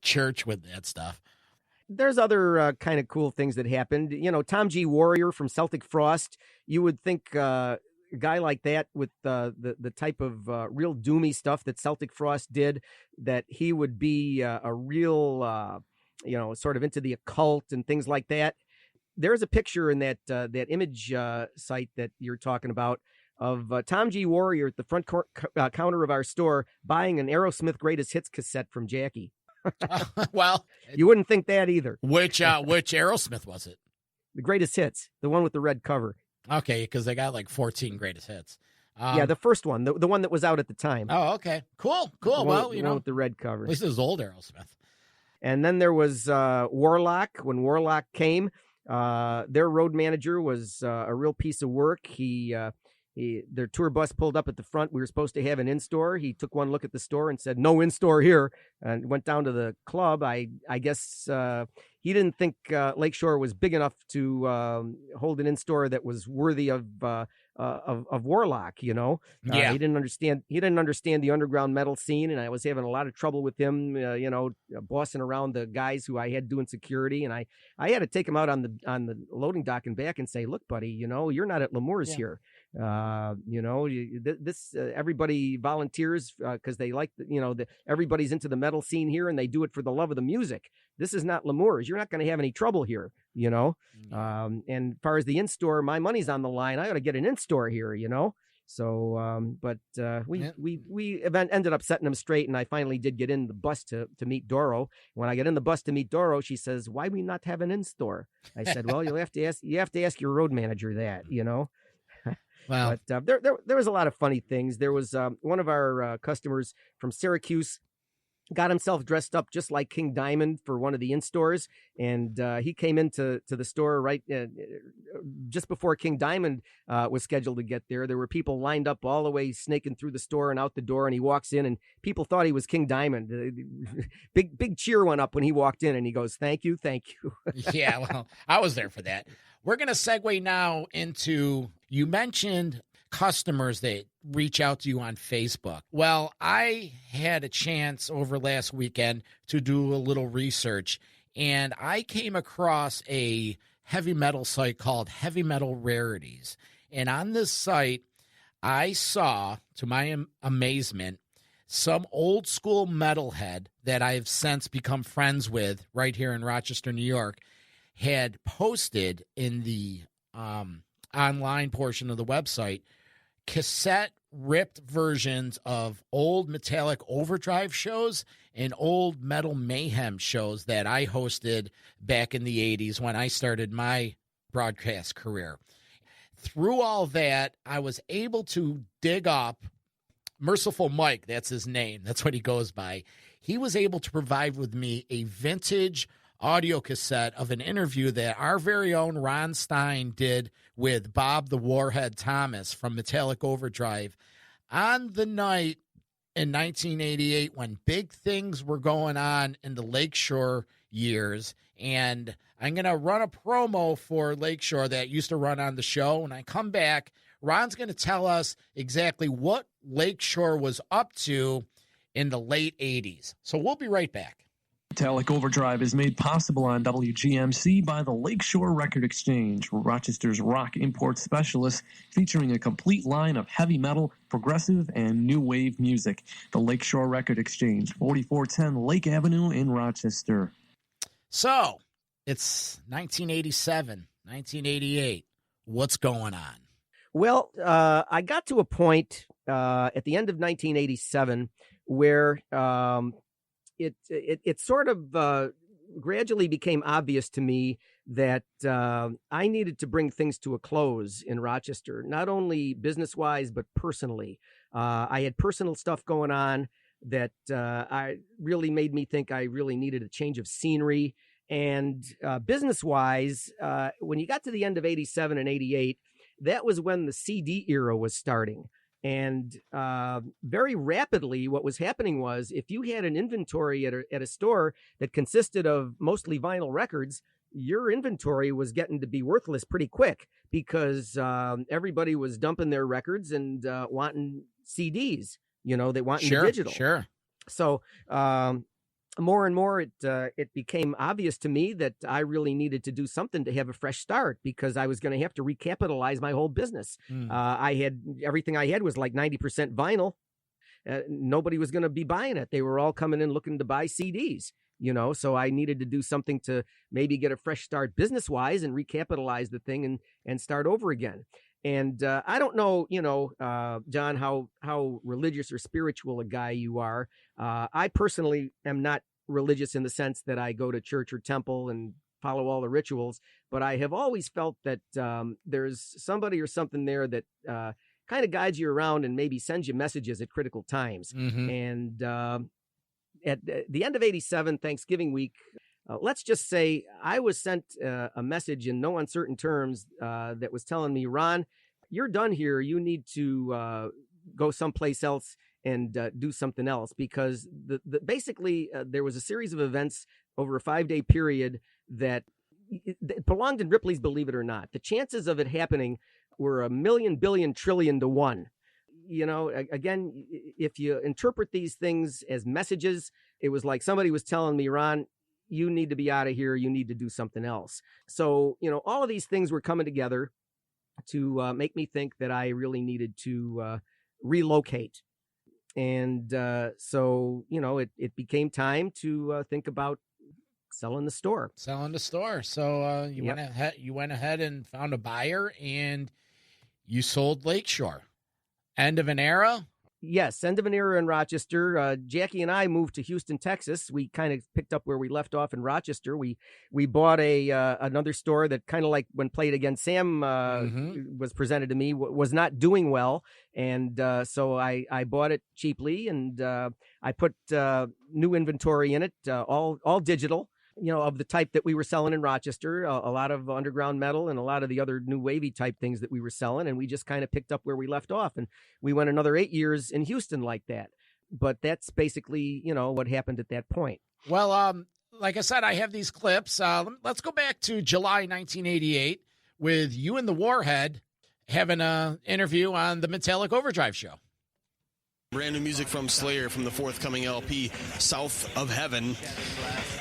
church with that stuff. There's other kind of cool things that happened. You know, Tom G. Warrior from Celtic Frost. You would think a guy like that with the type of real doomy stuff that Celtic Frost did, that he would be a real, sort of into the occult and things like that. There's a picture in that image site that you're talking about of Tom G. Warrior at the front counter of our store buying an Aerosmith Greatest Hits cassette from Jackie. Well, you wouldn't think that either. Which Aerosmith was it? The Greatest Hits, the one with the red cover. Okay, because they got like 14 Greatest Hits. Yeah, the first one, the one that was out at the time. Oh, okay. Cool. The one with the red cover. This is old Aerosmith. And then there was Warlock. When Warlock came, their road manager was a real piece of work. Their tour bus pulled up at the front. We were supposed to have an in-store. He took one look at the store and said, "No in-store here," and went down to the club. I guess he didn't think Lakeshore was big enough to hold an in-store that was worthy of Warlock. You know, yeah. He didn't understand the underground metal scene, and I was having a lot of trouble with him. Bossing around the guys who I had doing security, and I had to take him out on the loading dock and back and say, "Look, buddy, you're not at L'Amour's here. Everybody volunteers because they like everybody's into the metal scene here, and they do it for the love of the music. This is not L'Amour's. You're not going to have any trouble here, and as far as the in-store, my money's on the line. I ought to get an in-store here, So, we ended up setting them straight, and I finally did get in the bus to meet Doro. When I get in the bus to meet Doro, she says, "Why we not have an in-store?" I said, "Well, you have to ask your road manager that, Wow. But there was a lot of funny things. There was one of our customers from Syracuse got himself dressed up just like King Diamond for one of the in-stores, and he came into the store right just before King Diamond was scheduled to get there. There were people lined up all the way, snaking through the store and out the door, and he walks in, and people thought he was King Diamond. Big cheer went up when he walked in, and he goes, "Thank you, thank you." Yeah, well, I was there for that. We're going to segue now into, you mentioned customers that reach out to you on Facebook. Well, I had a chance over last weekend to do a little research, and I came across a heavy metal site called Heavy Metal Rarities. And on this site, I saw, to my amazement, some old school metalhead that I've since become friends with right here in Rochester, New York, had posted in the online portion of the website cassette ripped versions of old Metallic Overdrive shows and old Metal Mayhem shows that I hosted back in the 80s when I started my broadcast career. Through all that, I was able to dig up Merciful Mike, that's his name, that's what he goes by. He was able to provide with me a vintage audio cassette of an interview that our very own Ron Stein did with Bob the Warhead Thomas from Metallic Overdrive on the night in 1988 when big things were going on in the Lakeshore years. And I'm going to run a promo for Lakeshore that used to run on the show. When I come back, Ron's going to tell us exactly what Lakeshore was up to in the late 80s. So we'll be right back. Metallic Overdrive is made possible on WGMC by the Lakeshore Record Exchange, Rochester's rock import specialist, featuring a complete line of heavy metal, progressive, and new wave music. The Lakeshore Record Exchange, 4410 Lake Avenue in Rochester. So, it's 1987, 1988. What's going on? Well, I got to a point at the end of 1987 where it sort of gradually became obvious to me that I needed to bring things to a close in Rochester, not only business-wise, but personally. I had personal stuff going on that I really made me think I really needed a change of scenery. And business-wise, when you got to the end of 87 and 88, that was when the CD era was starting. And very rapidly, what was happening was if you had an inventory at a store that consisted of mostly vinyl records, your inventory was getting to be worthless pretty quick because everybody was dumping their records and wanting CDs. They wanting the digital. Sure. So more and more, it became obvious to me that I really needed to do something to have a fresh start, because I was going to have to recapitalize my whole business. I had everything I had was like 90% vinyl. Nobody was going to be buying it. They were all coming in looking to buy CDs, so I needed to do something to maybe get a fresh start business wise and recapitalize the thing and start over again. And I don't know, John, how religious or spiritual a guy you are. I personally am not religious in the sense that I go to church or temple and follow all the rituals, but I have always felt that there's somebody or something there that kind of guides you around and maybe sends you messages at critical times. Mm-hmm. And at the end of '87, Thanksgiving week, let's just say I was sent a message in no uncertain terms that was telling me, Ron, you're done here. You need to go someplace else and do something else, because basically there was a series of events over a 5-day period that it belonged in Ripley's Believe It or Not. The chances of it happening were 1,000,000,000 billion trillion to 1. Again, if you interpret these things as messages, it was like somebody was telling me, Ron, you need to be out of here. You need to do something else. So, all of these things were coming together to make me think that I really needed to relocate. And so, it became time to think about selling the store. So you went ahead and found a buyer, and you sold Lakeshore. End of an era? Yes, end of an era in Rochester. Jackie and I moved to Houston, Texas. We kind of picked up where we left off in Rochester. We bought another store that, kind of like when Play It Again Sam was presented to me, was not doing well. And so I bought it cheaply, and I put new inventory in it, all digital, of the type that we were selling in Rochester, a lot of underground metal and a lot of the other new wavy type things that we were selling. And we just kind of picked up where we left off. And we went another 8 years in Houston like that. But that's basically, what happened at that point. Well, like I said, I have these clips. Let's go back to July 1988 with you and the Warhead having an interview on the Metallic Overdrive show. Brand new music from Slayer from the forthcoming LP, South of Heaven.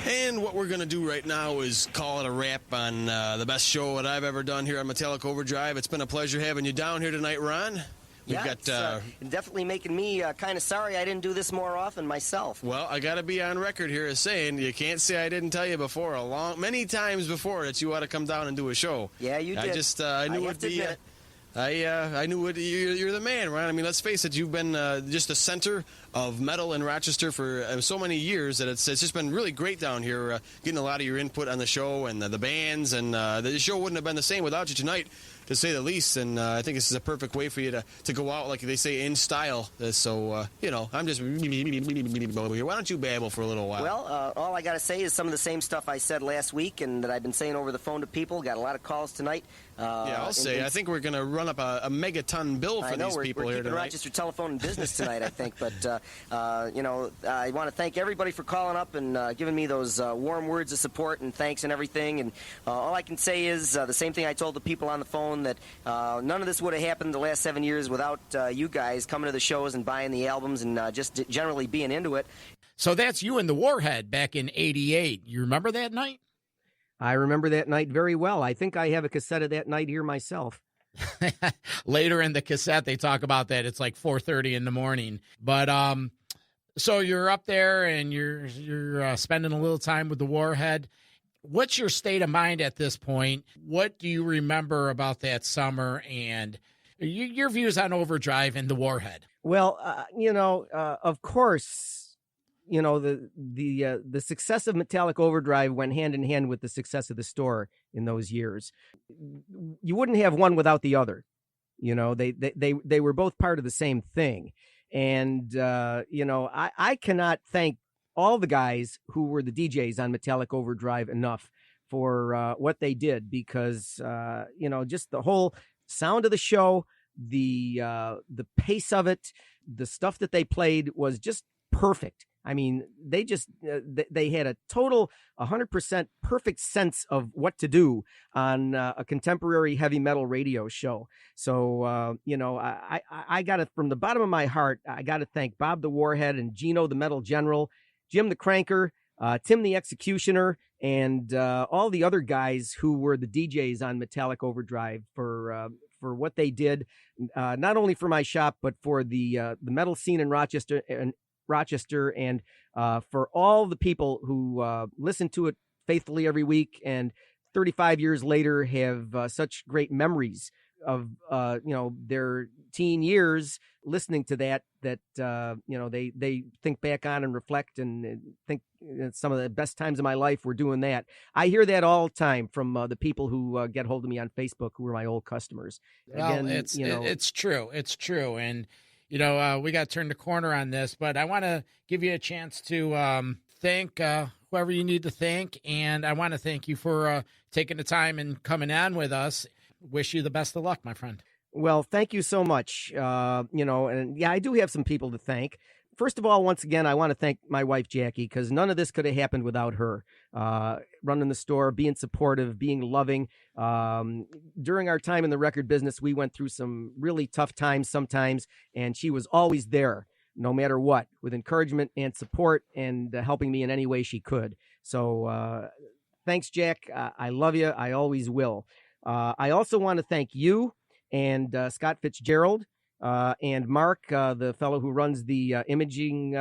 And what we're going to do right now is call it a wrap on the best show that I've ever done here on Metallic Overdrive. It's been a pleasure having you down here tonight, Ron. It's definitely making me kind of sorry I didn't do this more often myself. Well, I got to be on record here as saying you can't say I didn't tell you before, many times before, that you ought to come down and do a show. Yeah, you did. I knew it'd be... I knew you're the man, Ron. I mean, let's face it, you've been just the center of metal in Rochester for so many years that it's just been really great down here, getting a lot of your input on the show and the bands, and the show wouldn't have been the same without you tonight, to say the least. And I think this is a perfect way for you to go out, like they say, in style. So, I'm just... Why don't you babble for a little while? Well, all I got to say is some of the same stuff I said last week and that I've been saying over the phone to people. Got a lot of calls tonight. I'll say. I think we're going to run up a megaton bill for these people here tonight. We're keeping Rochester Telephone in business tonight, I think. But, I want to thank everybody for calling up and giving me those warm words of support and thanks and everything. And all I can say is the same thing I told the people on the phone, that none of this would have happened the last 7 years without you guys coming to the shows and buying the albums and just generally being into it. So that's you and the Warhead back in '88. You remember that night? I remember that night very well. I think I have a cassette of that night here myself. Later in the cassette, they talk about that. It's like 4:30 in the morning. But so you're up there and you're spending a little time with the Warhead. What's your state of mind at this point? What do you remember about that summer and your views on Overdrive and the Warhead? Well, of course, the success of Metallic Overdrive went hand in hand with the success of the store in those years. You wouldn't have one without the other. They were both part of the same thing. And, I cannot thank all the guys who were the DJs on Metallic Overdrive enough for what they did, because, just the whole sound of the show, the pace of it, the stuff that they played was just perfect. I mean, they just they had a total 100% perfect sense of what to do on a contemporary heavy metal radio show. So, I got to, from the bottom of my heart, I got to thank Bob the Warhead and Gino the Metal General, Jim the Cranker, Tim the Executioner, and all the other guys who were the DJs on Metallic Overdrive for what they did, not only for my shop but for the metal scene in Rochester and for all the people who listen to it faithfully every week and 35 years later have such great memories of their teen years listening to that they think back on and reflect and think some of the best times of my life were doing that. I hear that all the time from the people who get hold of me on Facebook who are my old customers. Well, it's true. It's true. And, we got to turn the corner on this, but I want to give you a chance to thank whoever you need to thank. And I want to thank you for taking the time and coming on with us. Wish you the best of luck, my friend. Well, thank you so much. And yeah, I do have some people to thank. First of all, once again, I want to thank my wife, Jackie, because none of this could have happened without her. Running the store, being supportive, being loving. During our time in the record business, we went through some really tough times sometimes, and she was always there, no matter what, with encouragement and support and helping me in any way she could. So thanks, Jack. I love you. I always will. I also want to thank you and Scott Fitzgerald and Mark, the fellow who runs the imaging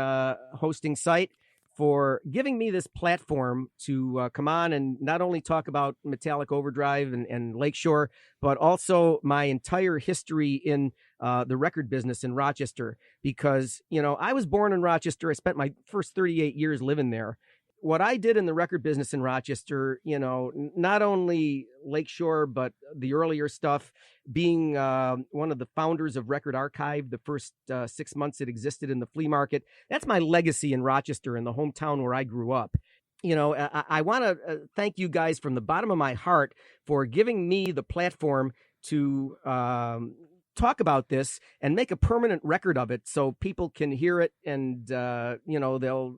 hosting site, for giving me this platform to come on and not only talk about Metallic Overdrive and Lakeshore, but also my entire history in the record business in Rochester. Because, I was born in Rochester. I spent my first 38 years living there. What I did in the record business in Rochester, not only Lakeshore, but the earlier stuff, being one of the founders of Record Archive, the first 6 months it existed in the flea market. That's my legacy in Rochester, in the hometown where I grew up. I want to thank you guys from the bottom of my heart for giving me the platform to talk about this and make a permanent record of it so people can hear it and they'll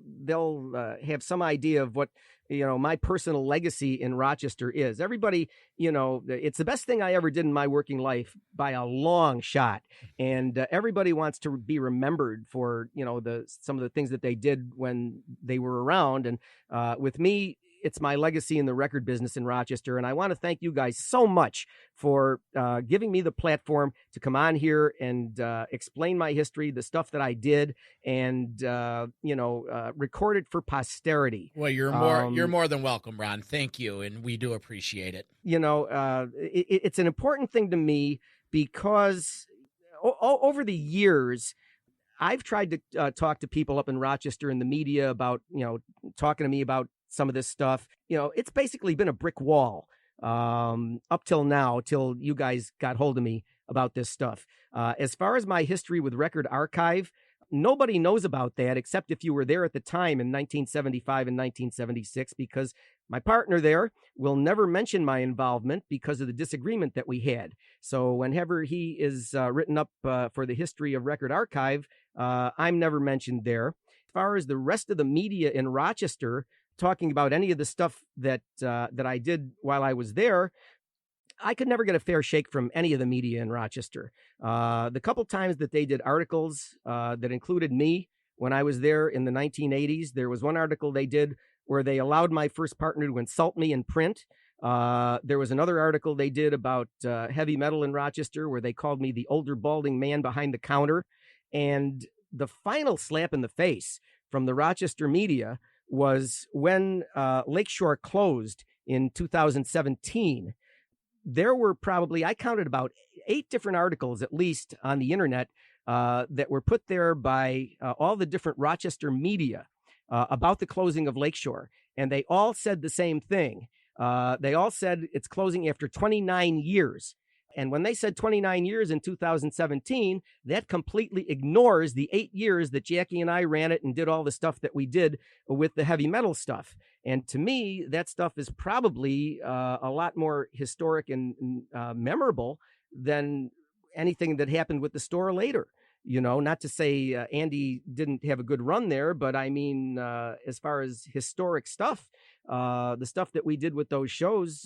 have some idea of what my personal legacy in Rochester is. Everybody, it's the best thing I ever did in my working life by a long shot, and everybody wants to be remembered for some of the things that they did when they were around. And with me, it's my legacy in the record business in Rochester. And I want to thank you guys so much for giving me the platform to come on here and explain my history, the stuff that I did, and, record it for posterity. Well, you're more than welcome, Ron. Thank you. And we do appreciate it. It's an important thing to me because over the years, I've tried to talk to people up in Rochester in the media about, talking to me about some of this stuff. It's basically been a brick wall up till now, till you guys got hold of me about this stuff. As far as my history with Record Archive, nobody knows about that except if you were there at the time in 1975 and 1976, because my partner there will never mention my involvement because of the disagreement that we had. So whenever he is written up for the history of Record Archive, I'm never mentioned there. As far as the rest of the media in Rochester, talking about any of the stuff that I did while I was there, I could never get a fair shake from any of the media in Rochester. The couple times that they did articles that included me when I was there in the 1980s, there was one article they did where they allowed my first partner to insult me in print. There was another article they did about heavy metal in Rochester where they called me the older balding man behind the counter. And the final slap in the face from the Rochester media was when Lakeshore closed in 2017. There were probably, I counted about 8 different articles, at least on the internet, that were put there by all the different Rochester media about the closing of Lakeshore. And they all said the same thing. They all said it's closing after 29 years. And when they said 29 years in 2017, that completely ignores the 8 years that Jackie and I ran it and did all the stuff that we did with the heavy metal stuff. And to me, that stuff is probably a lot more historic and memorable than anything that happened with the store later. Not to say Andy didn't have a good run there, but I mean, as far as historic stuff, the stuff that we did with those shows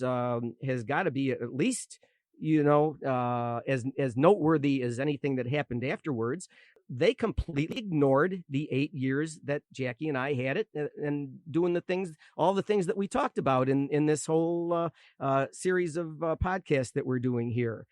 has got to be at least as noteworthy as anything that happened afterwards. they completely ignored the 8 years that Jackie and I had it and doing all the things that we talked about in this whole series of podcasts that we're doing here.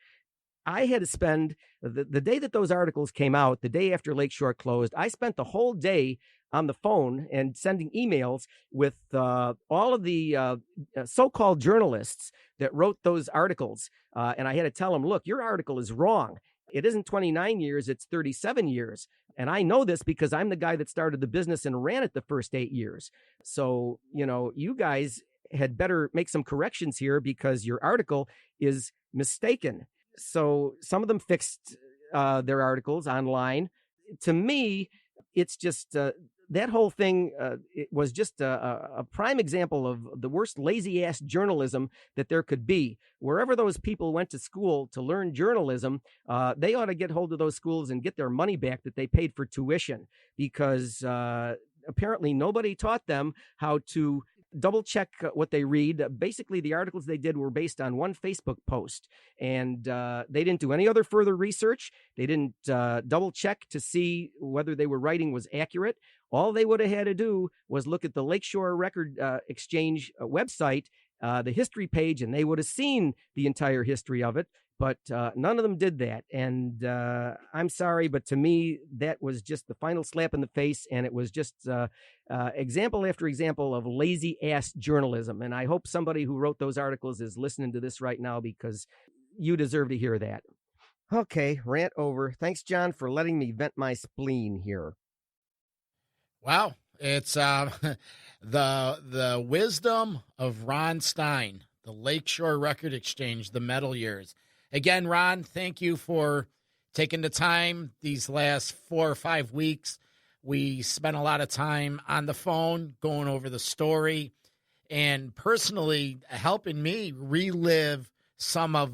I had to spend the day that those articles came out, the day after Lakeshore closed, I spent the whole day on the phone and sending emails with all of the so-called journalists that wrote those articles. And I had to tell them, look, your article is wrong. It isn't 29 years, it's 37 years. And I know this because I'm the guy that started the business and ran it the first 8 years. So, you guys had better make some corrections here because your article is mistaken. So some of them fixed their articles online. To me, it's just that whole thing. It was just a prime example of the worst lazy ass journalism that there could be. Wherever those people went to school to learn journalism, they ought to get hold of those schools and get their money back that they paid for tuition, because apparently nobody taught them how to double check what they read. Basically, the articles they did were based on one Facebook post, and they didn't do any other further research. They didn't double check to see whether they were writing was accurate. All they would have had to do was look at the Lakeshore Record Exchange website, the history page, and they would have seen the entire history of it. But none of them did that. And I'm sorry, but to me, that was just the final slap in the face. And it was just example after example of lazy ass journalism. And I hope somebody who wrote those articles is listening to this right now, because you deserve to hear that. Okay, rant over. Thanks, John, for letting me vent my spleen here. Wow. It's the wisdom of Ron Stein, the Lakeshore Record Exchange, the metal years. Again, Ron, thank you for taking the time these last 4 or 5 weeks. We spent a lot of time on the phone going over the story and personally helping me relive some of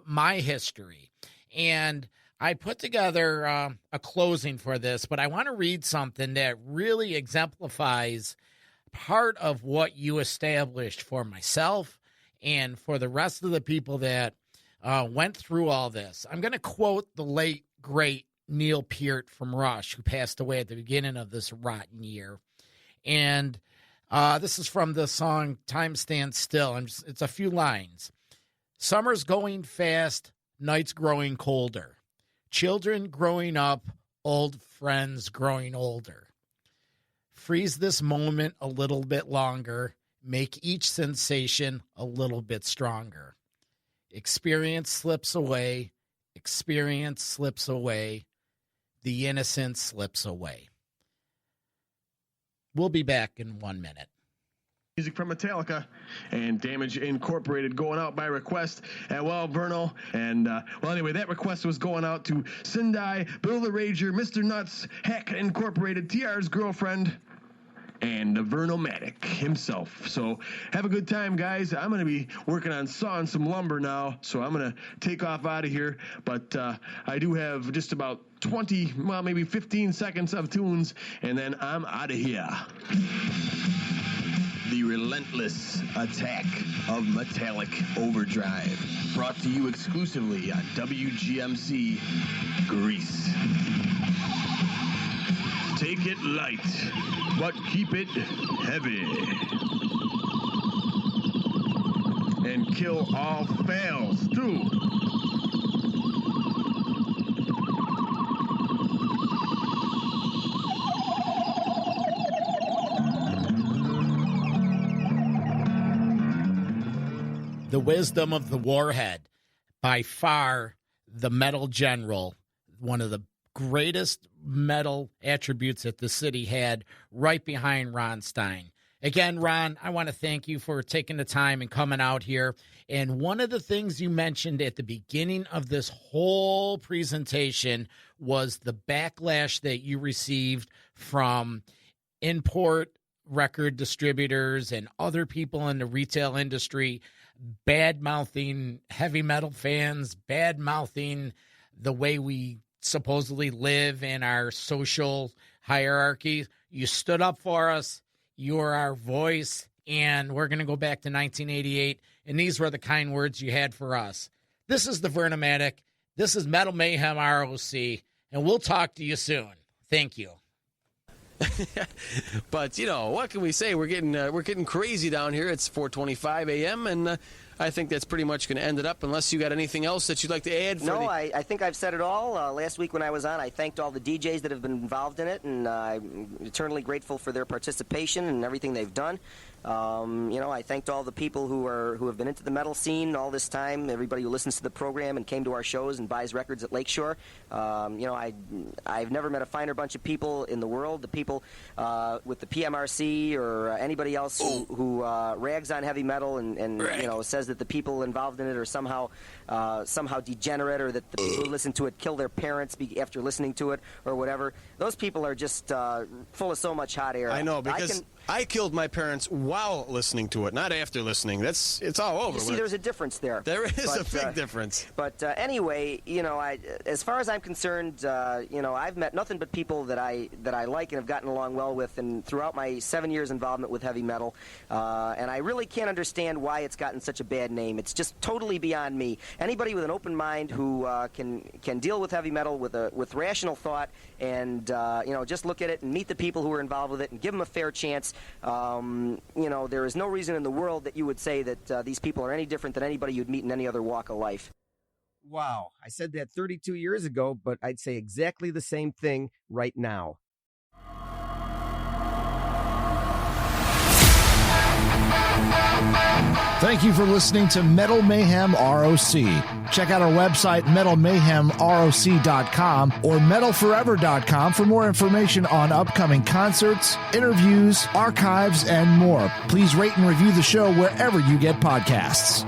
my history. And I put together a closing for this, but I want to read something that really exemplifies part of what you established for myself and for the rest of the people that went through all this. I'm going to quote the late, great Neil Peart from Rush, who passed away at the beginning of this rotten year. And this is from the song Time Stands Still. It's a few lines. Summer's going fast, nights growing colder. Children growing up, old friends growing older. Freeze this moment a little bit longer. Make each sensation a little bit stronger. Experience slips away. Experience slips away. The innocence slips away. We'll be back in 1 minute. Music from Metallica and Damage Incorporated going out by request at Verno. And, anyway, that request was going out to Sindai, Bill the Rager, Mr. Nuts, Hack Incorporated, TR's girlfriend, and Vernomatic himself. So have a good time, guys. I'm going to be working on sawing some lumber now, so I'm going to take off out of here. But I do have just about 20, maybe 15 seconds of tunes, and then I'm out of here. The relentless attack of Metallic Overdrive, brought to you exclusively on WGMC Grease. Take it light, but keep it heavy. And kill all fails, too. The wisdom of the Warhead, by far the metal general, one of the greatest metal attributes that the city had, right behind Ron Stein. Again, Ron, I want to thank you for taking the time and coming out here. And one of the things you mentioned at the beginning of this whole presentation was the backlash that you received from import record distributors and other people in the retail industry, bad-mouthing heavy metal fans, bad-mouthing the way we supposedly live in our social hierarchy. You stood up for us. You are our voice, and we're going to go back to 1988, and these were the kind words you had for us. This is the Vernomatic. This is Metal Mayhem ROC, And we'll talk to you soon. Thank you. But, what can we say? We're getting crazy down here. It's 4:25 a.m., and I think that's pretty much going to end it up, unless you got anything else that you'd like to add. I think I've said it all. Last week when I was on, I thanked all the DJs that have been involved in it, and I'm eternally grateful for their participation and everything they've done. I thanked all the people who have been into the metal scene all this time, everybody who listens to the program and came to our shows and buys records at Lakeshore. I've never met a finer bunch of people in the world. The people with the PMRC or anybody else who rags on heavy metal and says that the people involved in it are somehow degenerate, or that the people who listen to it kill their parents after listening to it or whatever. Those people are just full of so much hot air. I know, because I killed my parents while listening to it, not after listening. It's all over. You see, there's a difference there. There is a big difference. But anyway, as far as I'm concerned, I've met nothing but people that I like and have gotten along well with, and throughout my 7 years involvement with heavy metal, and I really can't understand why it's gotten such a bad name. It's just totally beyond me. Anybody with an open mind who can deal with heavy metal with rational thought and just look at it and meet the people who are involved with it and give them a fair chance. There is no reason in the world that you would say that these people are any different than anybody you'd meet in any other walk of life. Wow. I said that 32 years ago, but I'd say exactly the same thing right now. Thank you for listening to Metal Mayhem ROC. Check out our website, metalmayhemroc.com or metalforever.com for more information on upcoming concerts, interviews, archives, and more. Please rate and review the show wherever you get podcasts.